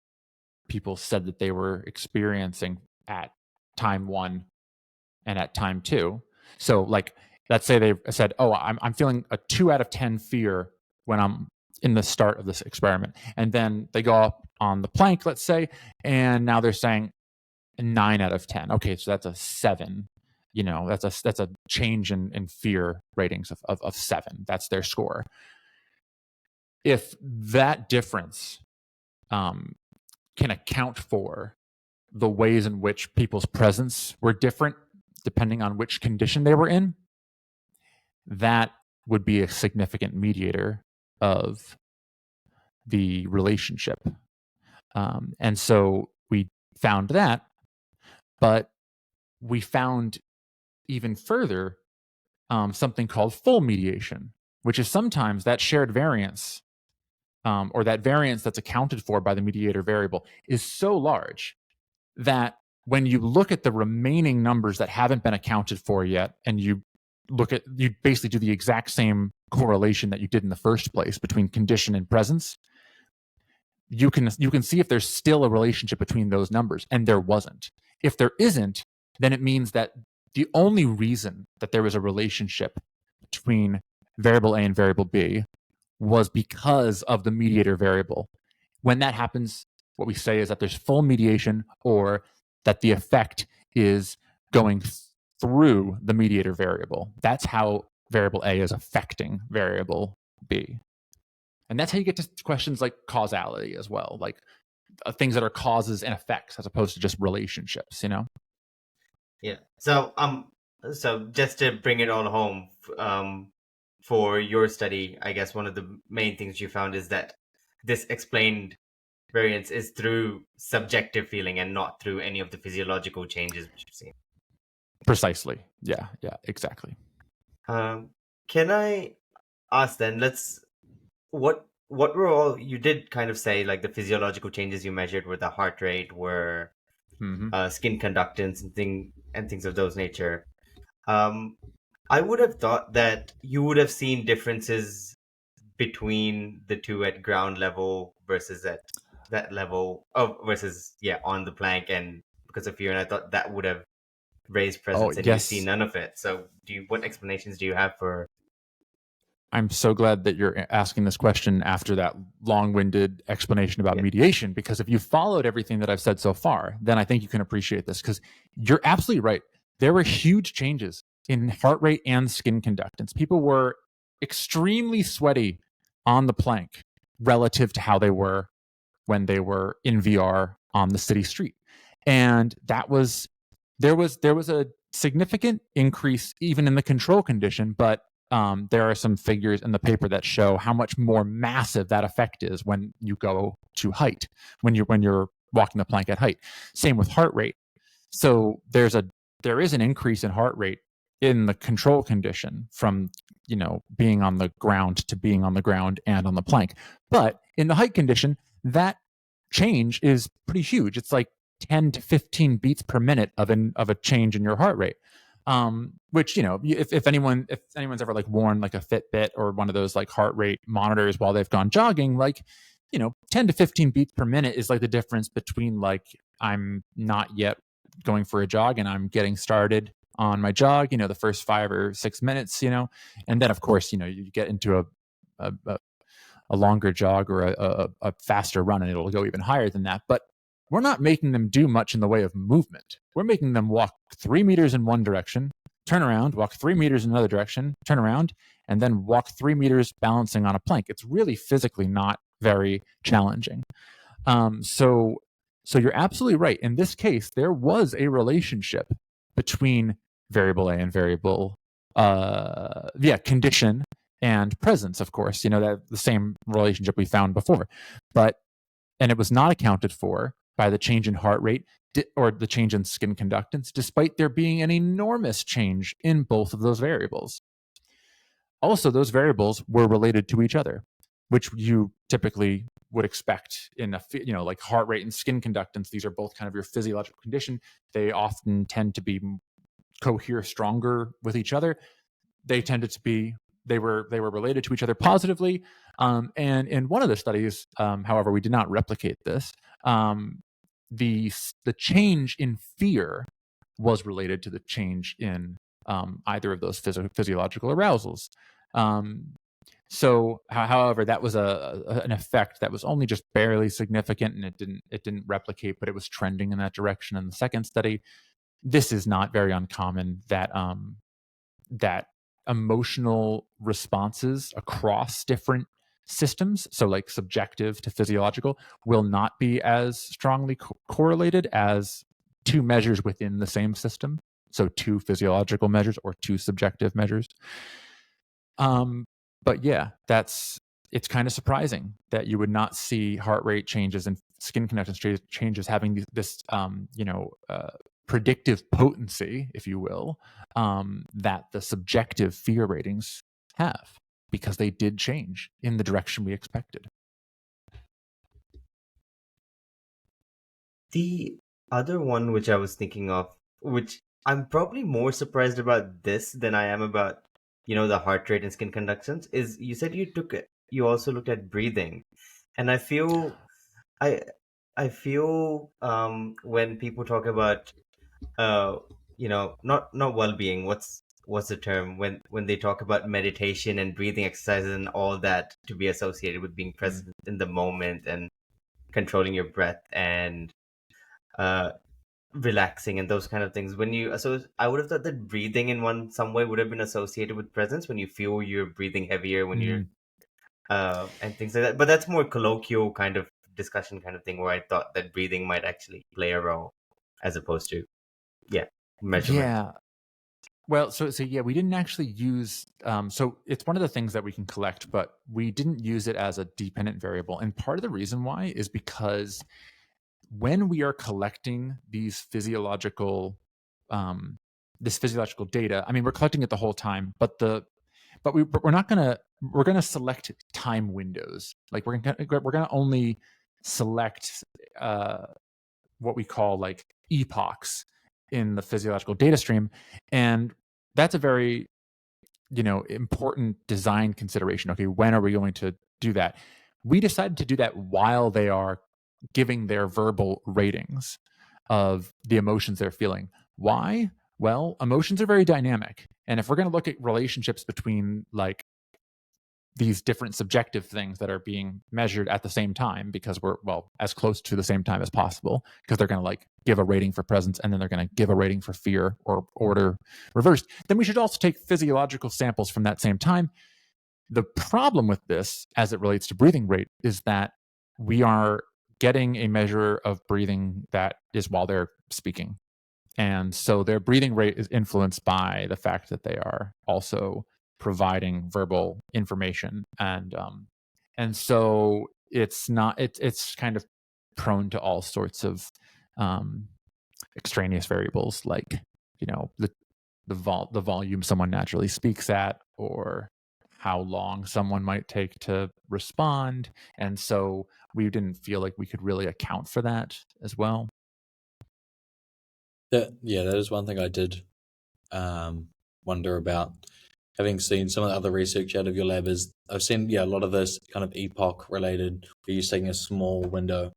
people said that they were experiencing at time 1 and at time 2. So like, let's say they said, oh, I'm feeling a 2 out of 10 fear when I'm in the start of this experiment. And then they go up on the plank, let's say, and now they're saying 9 out of 10. Okay, so that's a 7. That's a change in fear ratings of 7. That's their score. If that difference can account for the ways in which people's presence were different depending on which condition they were in, that would be a significant mediator of the relationship. And so we found that, but we found even further something called full mediation, which is sometimes that shared variance or that variance that's accounted for by the mediator variable is so large that when you look at the remaining numbers that haven't been accounted for yet, and you basically do the exact same correlation that you did in the first place between condition and presence, you can see if there's still a relationship between those numbers, and there wasn't. If there isn't, then it means that the only reason that there was a relationship between variable A and variable B was because of the mediator variable. When that happens, what we say is that there's full mediation, or that the effect is going through the mediator variable. That's how variable A is affecting variable B. And that's how you get to questions like causality as well, like things that are causes and effects as opposed to just relationships, Yeah. So just to bring it all home, for your study, I guess one of the main things you found is that this explained variance is through subjective feeling and not through any of the physiological changes which you've seen. Precisely. Yeah, exactly. Can I ask then, what were all, you did kind of say like the physiological changes you measured were the heart rate, were skin conductance and things of those nature. I would have thought that you would have seen differences between the two at ground level versus at that level versus on the plank, and because of fear, and I thought that would have raised presence, and you see yes. none of it. So what explanations do you have for? I'm so glad that you're asking this question after that long-winded explanation about mediation, because if you followed everything that I've said so far, then I think you can appreciate this, because you're absolutely right. There were huge changes in heart rate and skin conductance. People were extremely sweaty on the plank relative to how they were when they were in VR on the city street. And there was a significant increase even in the control condition, but there are some figures in the paper that show how much more massive that effect is when you go to height, when you're walking the plank at height. Same with heart rate. So there is an increase in heart rate in the control condition from being on the ground to being on the ground and on the plank. But in the height condition, that change is pretty huge. It's like 10 to 15 beats per minute of a change in your heart rate. Which, if anyone's ever like worn like a Fitbit or one of those like heart rate monitors while they've gone jogging, like, 10 to 15 beats per minute is like the difference between like I'm not yet going for a jog and I'm getting started on my jog, the first 5 or 6 minutes, and then of course, you get into a longer jog or a faster run, and it'll go even higher than that. But we're not making them do much in the way of movement. We're making them walk 3 meters in one direction, turn around, walk 3 meters in another direction, turn around, and then walk 3 meters balancing on a plank. It's really physically not very challenging. So you're absolutely right. In this case, there was a relationship between variable A and variable condition and presence, of course, that the same relationship we found before. And it was not accounted for by the change in heart rate or the change in skin conductance, despite there being an enormous change in both of those variables. Also, those variables were related to each other, which you typically would expect in like heart rate and skin conductance. These are both kind of your physiological condition. They often tend to be cohere stronger with each other. They were related to each other positively. And in one of the studies, however, we did not replicate this. The change in fear was related to the change in either of those physiological arousals. So, however, that was an effect that was only just barely significant, and it didn't replicate, but it was trending in that direction in the second study. This is not very uncommon that emotional responses across different systems, so like subjective to physiological, will not be as strongly correlated as two measures within the same system. So 2 physiological measures or 2 subjective measures. But yeah, it's kind of surprising that you would not see heart rate changes and skin conductance changes having this predictive potency, if you will, that the subjective fear ratings have, because they did change in the direction we expected. The other one which I was thinking of, which I'm probably more surprised about this than I am about, the heart rate and skin conductance, is you said you also looked at breathing. And I feel when people talk about not well-being. What's the term when they talk about meditation and breathing exercises and all that to be associated with being present in the moment and controlling your breath and uh relaxing and those kind of things. I would have thought that breathing in some way would have been associated with presence when you feel you're breathing heavier when you're and things like that. But that's more colloquial kind of discussion kind of thing where I thought that breathing might actually play a role as opposed to measurement. Yeah. Well, so yeah, we didn't actually use. So it's one of the things that we can collect, but we didn't use it as a dependent variable. And part of the reason why is because when we are collecting these this physiological data, I mean, we're collecting it the whole time, but we're gonna select time windows. Like we're gonna only select what we call like epochs in the physiological data stream, and that's a very important design consideration. Okay, when are we going to do that? We decided to do that while they are giving their verbal ratings of the emotions they're feeling. Why? Well, emotions are very dynamic, and if we're going to look at relationships between like these different subjective things that are being measured at the same time, because we're as close to the same time as possible, because they're going to like give a rating for presence and then they're going to give a rating for fear, or order reversed, then we should also take physiological samples from that same time. The problem with this as it relates to breathing rate is that we are getting a measure of breathing that is while they're speaking, and so their breathing rate is influenced by the fact that they are also providing verbal information, and so it's kind of prone to all sorts of um, extraneous variables, like the volume someone naturally speaks at, or how long someone might take to respond, and so we didn't feel like we could really account for that as well. That is one thing I did wonder about. Having seen some of the other research out of your lab, is I've seen a lot of this kind of epoch related, where you're taking a small window.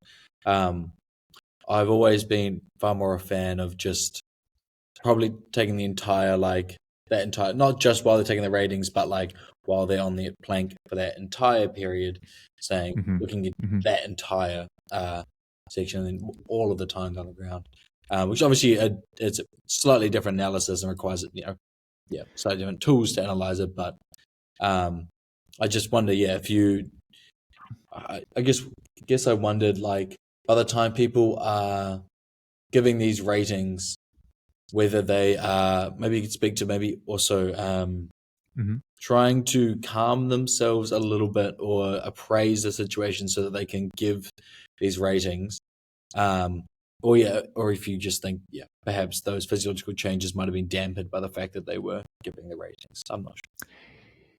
I've always been far more a fan of just probably taking the entire not just while they're taking the ratings, but like while they're on the plank for that entire period, saying looking at that entire section and then all of the time on the ground, which obviously it's a slightly different analysis and requires slightly different tools to analyze it. But I just wonder, if you, I guess I wondered, like, by the time people are giving these ratings, whether they maybe you could speak to maybe also trying to calm themselves a little bit or appraise the situation so that they can give these ratings. Or if you just think, perhaps those physiological changes might have been dampened by the fact that they were giving the ratings. I'm not sure.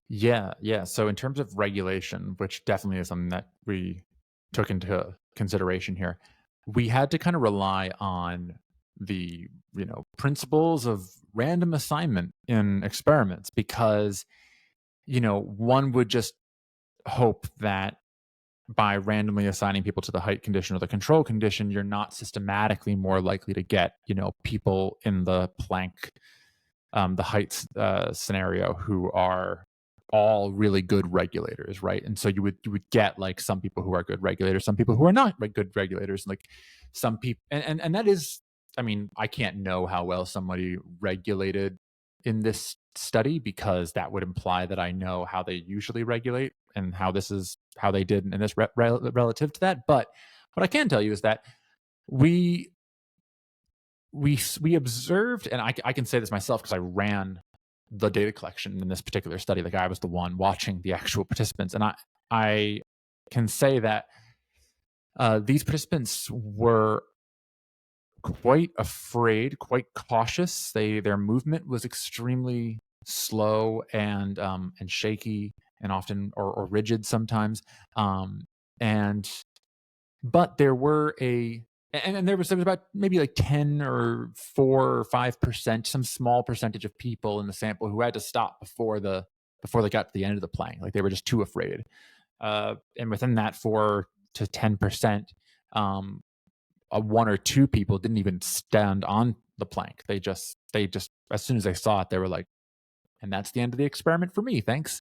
Yeah. So in terms of regulation, which definitely is something that we took into consideration here, we had to kind of rely on the principles of random assignment in experiments, because one would just hope that by randomly assigning people to the height condition or the control condition, you're not systematically more likely to get people in the plank, the height scenario, who are all really good regulators, right? And so you would get like some people who are good regulators, some people who are not good regulators, like some people, and that is, I mean, I can't know how well somebody regulated in this study, because that would imply that I know how they usually regulate and how they did in this relative to that. But what I can tell you is that we observed, and I can say this myself because I ran the data collection in this particular study. Like, I was the one watching the actual participants, and I can say that these participants were quite afraid, quite cautious. Their movement was extremely slow and shaky, and often or rigid sometimes. And but there were there was about maybe like 10 or 4 or 5%, some small percentage of people in the sample who had to stop before they got to the end of the plank. Like, they were just too afraid. And within that 4 to 10%, 1 or 2 people didn't even stand on the plank. They just as soon as they saw it, they were like, and that's the end of the experiment for me. Thanks.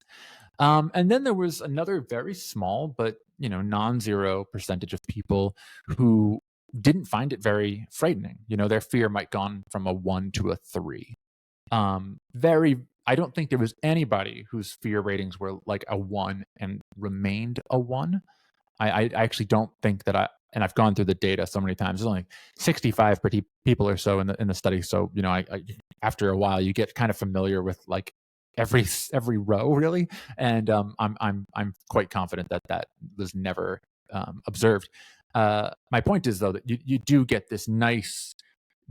And then there was another very small, but non-zero percentage of people who didn't find it very frightening. Their fear might gone from a 1 to a 3. I don't think there was anybody whose fear ratings were like a 1 and remained a 1. I actually don't think that and I've gone through the data so many times. There's only 65 people or so in the study. So, after a while you get kind of familiar with like every row really. And I'm quite confident that was never observed. My point is though that you do get this nice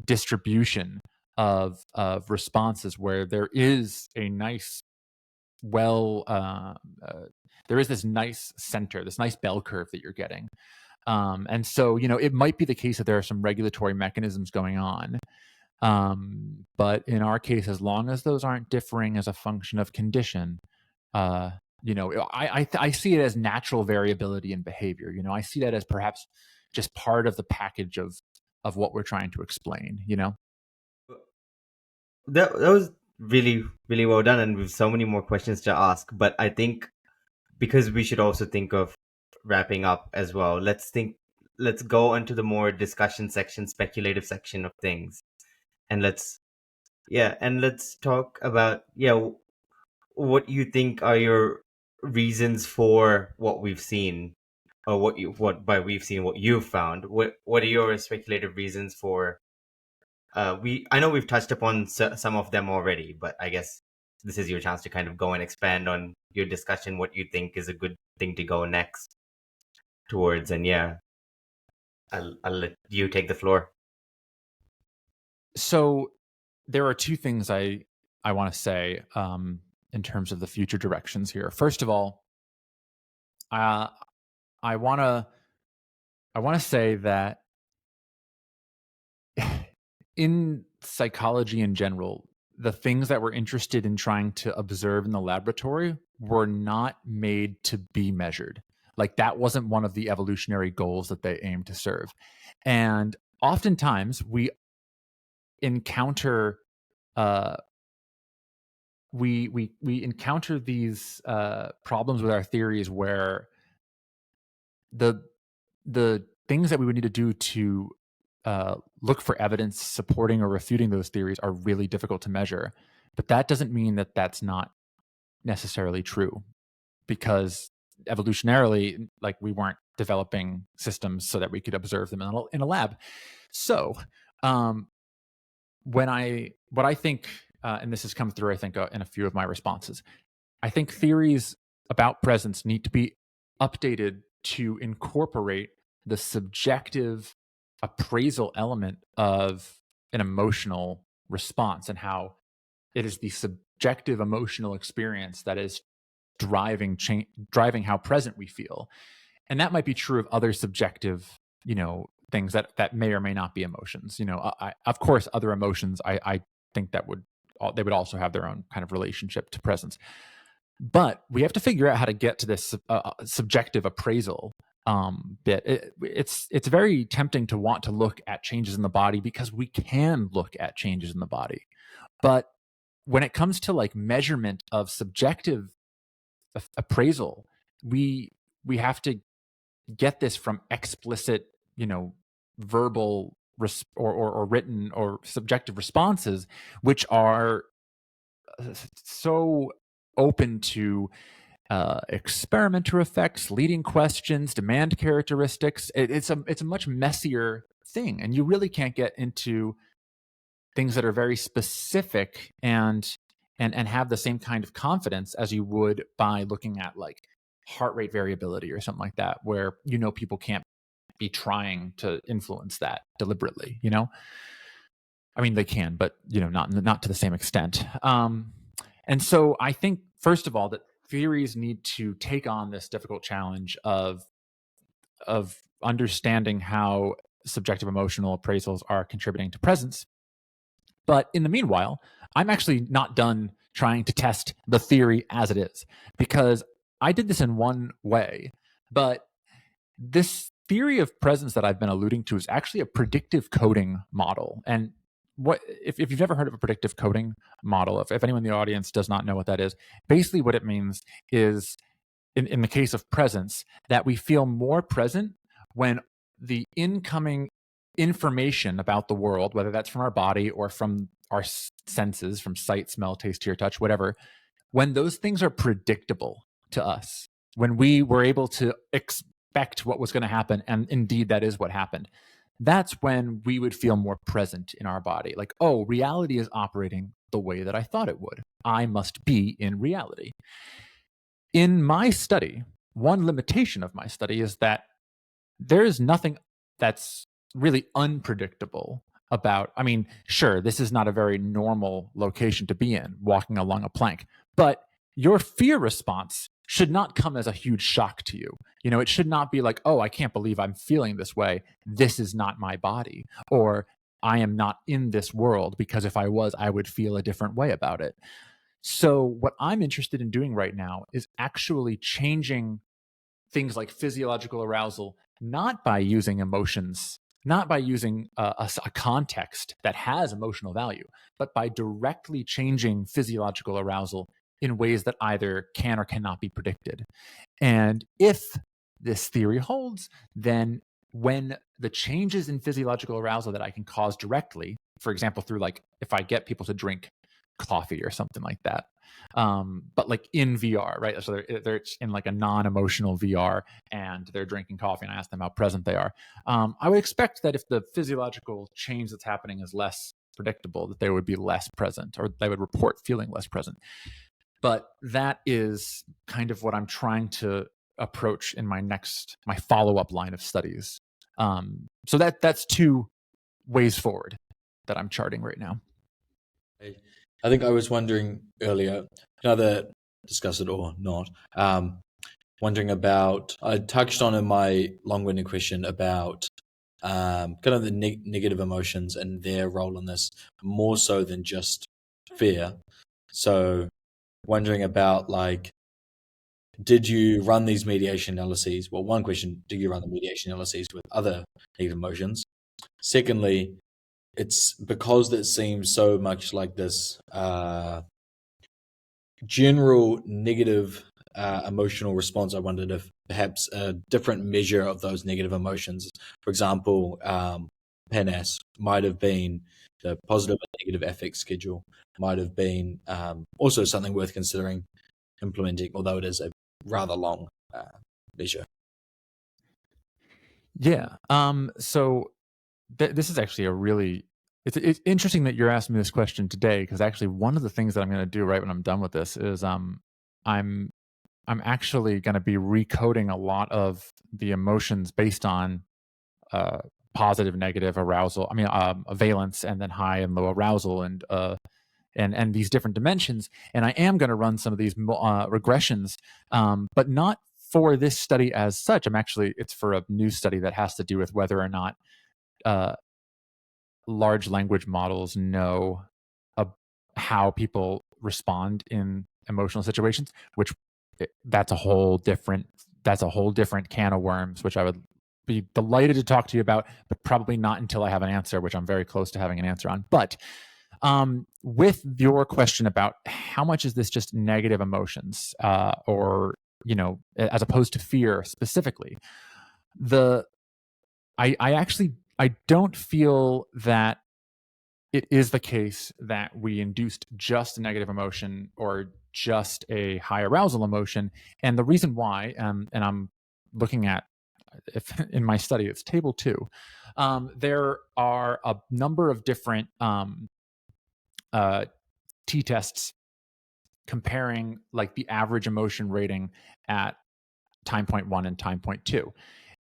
distribution of responses where there is a nice there is this nice center, this nice bell curve that you're getting. And so, it might be the case that there are some regulatory mechanisms going on. But in our case, as long as those aren't differing as a function of condition, I see it as natural variability in behavior. I see that as perhaps just part of the package of what we're trying to explain, That was really, really well done, and with so many more questions to ask. But I think because we should also think of wrapping up as well, let's go into the more discussion section, speculative section of things. And let's talk about what you think are your reasons for what we've seen, or what by we've seen what you've found. What are your speculative reasons for? I know we've touched upon some of them already, but I guess this is your chance to kind of go and expand on your discussion. What you think is a good thing to go next towards, and I'll let you take the floor. So there are two things I want to say in terms of the future directions here. First of all, I want to say that in psychology in general, the things that we're interested in trying to observe in the laboratory were not made to be measured. Like that wasn't one of the evolutionary goals that they aimed to serve. And oftentimes we encounter we encounter these problems with our theories where the things that we would need to do to look for evidence supporting or refuting those theories are really difficult to measure. But that doesn't mean that that's not necessarily true, because evolutionarily, like, we weren't developing systems so that we could observe them in a lab. So what I think, and this has come through, I think, in a few of my responses, I think theories about presence need to be updated to incorporate the subjective appraisal element of an emotional response, and how it is the subjective emotional experience that is driving how present we feel. And that might be true of other subjective, things that may or may not be emotions. Of course, other emotions, I think they would also have their own kind of relationship to presence. But we have to figure out how to get to this subjective appraisal bit. It's very tempting to want to look at changes in the body because we can look at changes in the body. But when it comes to like measurement of subjective appraisal, we have to get this from explicit, verbal or written or subjective responses, which are so open to experimenter effects, leading questions, demand characteristics. It's a much messier thing, and you really can't get into things that are very specific and have the same kind of confidence as you would by looking at like heart rate variability or something like that, where people can't be trying to influence that deliberately. I mean, they can, but not to the same extent. And so I think, first of all, that theories need to take on this difficult challenge of understanding how subjective emotional appraisals are contributing to presence. But in the meanwhile, I'm actually not done trying to test the theory as it is, because I did this in one way, but this theory of presence that I've been alluding to is actually a predictive coding model. And if you've never heard of a predictive coding model, if anyone in the audience does not know what that is, basically what it means is, in the case of presence, that we feel more present when the incoming information about the world, whether that's from our body or from our senses, from sight, smell, taste, hear, touch, whatever, when those things are predictable to us, when we were able to expect what was going to happen, and indeed that is what happened, that's when we would feel more present in our body. Like, oh, reality is operating the way that I thought it would. I must be in reality. In my study, one limitation of my study is that there is nothing that's really unpredictable about, I mean, sure, this is not a very normal location to be in, walking along a plank, but your fear response should not come as a huge shock to you. It should not be like, oh, I can't believe I'm feeling this way. This is not my body. Or I am not in this world, because if I was, I would feel a different way about it. So what I'm interested in doing right now is actually changing things like physiological arousal, not by using emotions, not by using a context that has emotional value, but by directly changing physiological arousal in ways that either can or cannot be predicted. And if this theory holds, then when the changes in physiological arousal that I can cause directly, for example, through, like, if I get people to drink coffee or something like that, but like in VR, right? So they're in like a non-emotional VR and they're drinking coffee, and I ask them how present they are. I would expect that if the physiological change that's happening is less predictable, that they would be less present, or they would report feeling less present. But that is kind of what I'm trying to approach in my follow-up line of studies. So that's two ways forward that I'm charting right now. I think I was wondering earlier, either discuss it or not, wondering about, I touched on in my long-winded question about kind of the negative emotions and their role in this, more so than just fear. So wondering about, like, did you run these mediation analyses? Well, one question, do you run the mediation analyses with other negative emotions? Secondly, it's because it seems so much like this general negative emotional response. I wondered if perhaps a different measure of those negative emotions, for example, PANAS might have been the positive and negative affect schedule, might have been also something worth considering implementing, although it is a rather long measure. Yeah. So this is actually it's interesting that you're asking me this question today, because actually one of the things that I'm going to do right when I'm done with this is I'm actually going to be recoding a lot of the emotions based on positive, negative arousal. I mean, valence, and then high and low arousal, and these different dimensions. And I am going to run some of these regressions, but not for this study as such. It's for a new study that has to do with whether or not large language models know how people respond in emotional situations, which that's a whole different can of worms, which I would be delighted to talk to you about, but probably not until I have an answer, which I'm very close to having an answer on. But with your question about how much is this just negative emotions, or as opposed to fear specifically, I don't feel that it is the case that we induced just a negative emotion or just a high arousal emotion. And the reason why, and I'm looking at, if in my study, it's table 2. There are a number of different t-tests comparing like the average emotion rating at time point 1 and time point 2.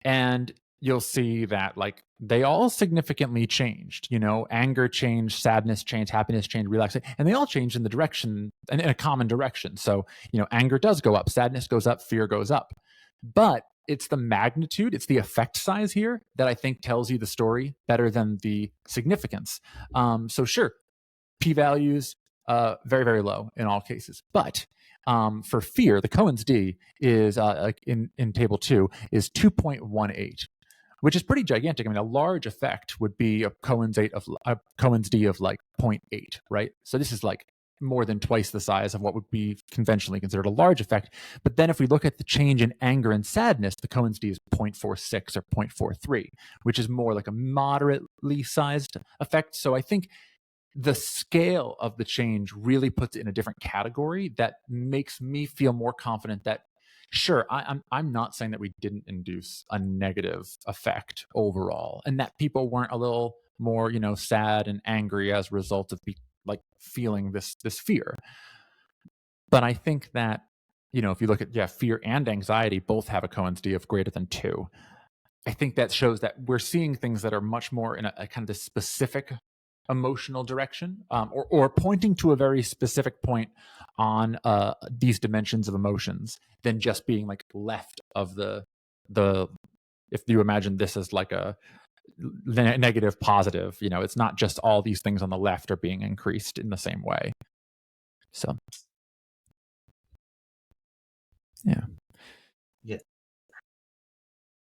And you'll see that like they all significantly changed. Anger changed, sadness changed, happiness changed, relaxation, and they all changed in the direction, in a common direction. So anger does go up, sadness goes up, fear goes up. But it's the magnitude, it's the effect size here that I think tells you the story better than the significance. So sure, p-values very, very low in all cases, but for fear, the Cohen's d is in table 2 is 2.18, which is pretty gigantic. I mean, a large effect would be a Cohen's D of like 0.8, right? So this is like more than twice the size of what would be conventionally considered a large effect. But then if we look at the change in anger and sadness, the Cohen's D is 0.46 or 0.43, which is more like a moderately sized effect. So I think the scale of the change really puts it in a different category that makes me feel more confident that, sure, I'm not saying that we didn't induce a negative effect overall, and that people weren't a little more, sad and angry as a result of like feeling this fear. But I think that, if you look at fear and anxiety both have a Cohen's D of greater than 2. I think that shows that we're seeing things that are much more in a kind of this specific emotional direction, or pointing to a very specific point on these dimensions of emotions than just being like left of the if you imagine this as like a negative positive, it's not just all these things on the left are being increased in the same way. So yeah.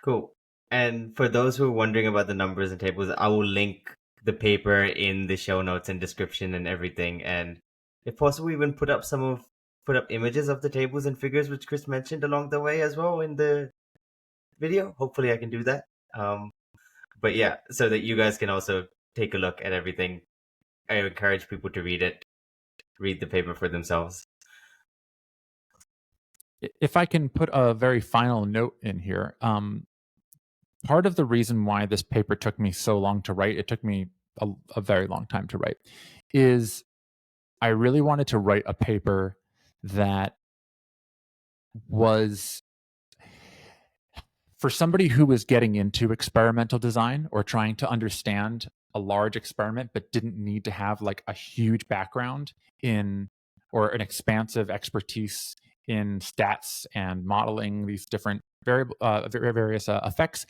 Cool. And for those who are wondering about the numbers and tables, I will link the paper in the show notes and description and everything. And if possible, even put up images of the tables and figures which Chris mentioned along the way as well in the video. Hopefully I can do that. But yeah, so that you guys can also take a look at everything. I encourage people to read the paper for themselves. If I can put a very final note in here, part of the reason why this paper took me so long to write, it took me a very long time to write, is I really wanted to write a paper that was for somebody who was getting into experimental design or trying to understand a large experiment but didn't need to have like a huge background in or an expansive expertise in stats and modeling these different various effects.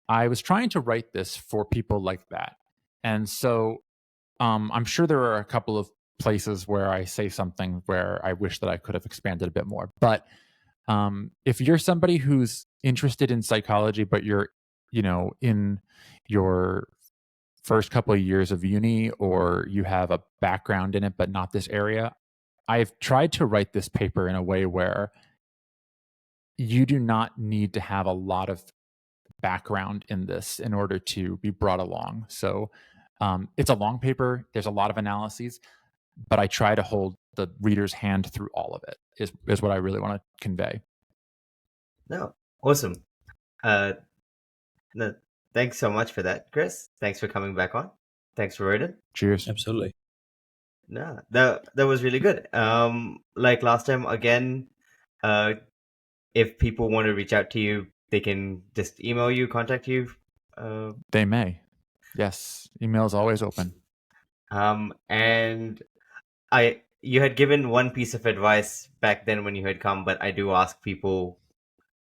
I was trying to write this for people like that. And so I'm sure there are a couple of places where I say something where I wish that I could have expanded a bit more. But if you're somebody who's interested in psychology, but you're, in your first couple of years of uni, or you have a background in it, but not this area, I've tried to write this paper in a way where you do not need to have a lot of background in this in order to be brought along. So it's a long paper. There's a lot of analyses, but I try to hold the reader's hand through all of it is what I really want to convey. No, awesome. No, thanks so much for that, Chris. Thanks for coming back on. Thanks, Royden. Cheers. Absolutely. No, that was really good. Like last time, again, if people want to reach out to you, they can just email you, contact you. They may. Yes, email is always open. And you had given one piece of advice back then when you had come, but I do ask people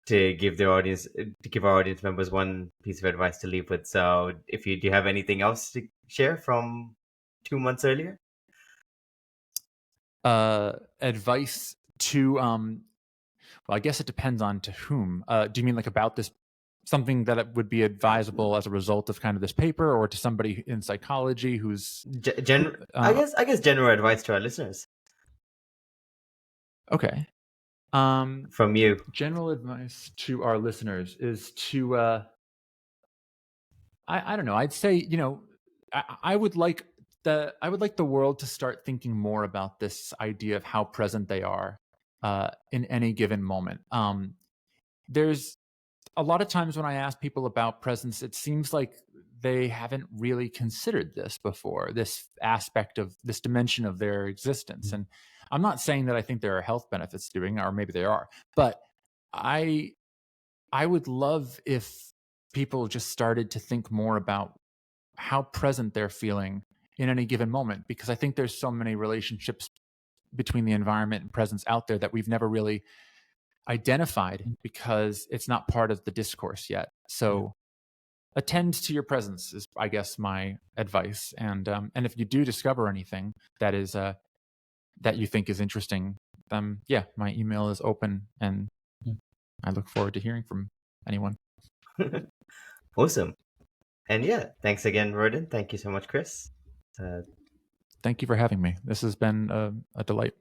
to give our audience members one piece of advice to leave with. So, do you have anything else to share from 2 months earlier? Advice to well, I guess it depends on to whom. Do you mean like about this, something that it would be advisable as a result of kind of this paper, or to somebody in psychology who's I guess general advice to our listeners. Okay. From you. General advice to our listeners is to I don't know. I'd say, I would like the world to start thinking more about this idea of how present they are in any given moment. There's a lot of times when I ask people about presence, it seems like they haven't really considered this before, this aspect of this dimension of their existence. And I'm not saying that I think there are health benefits to doing, or maybe there are, but I would love if people just started to think more about how present they're feeling in any given moment, because I think there's so many relationships between the environment and presence out there that we've never really identified because it's not part of the discourse yet. So attend to your presence is, I guess, my advice. And if you do discover anything that is that you think is interesting, my email is open, and I look forward to hearing from anyone. Awesome. And yeah, thanks again, Roden. Thank you so much, Chris. Thank you for having me. This has been a delight.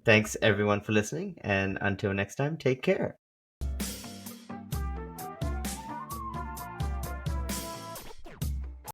Thanks everyone for listening, and until next time, take care.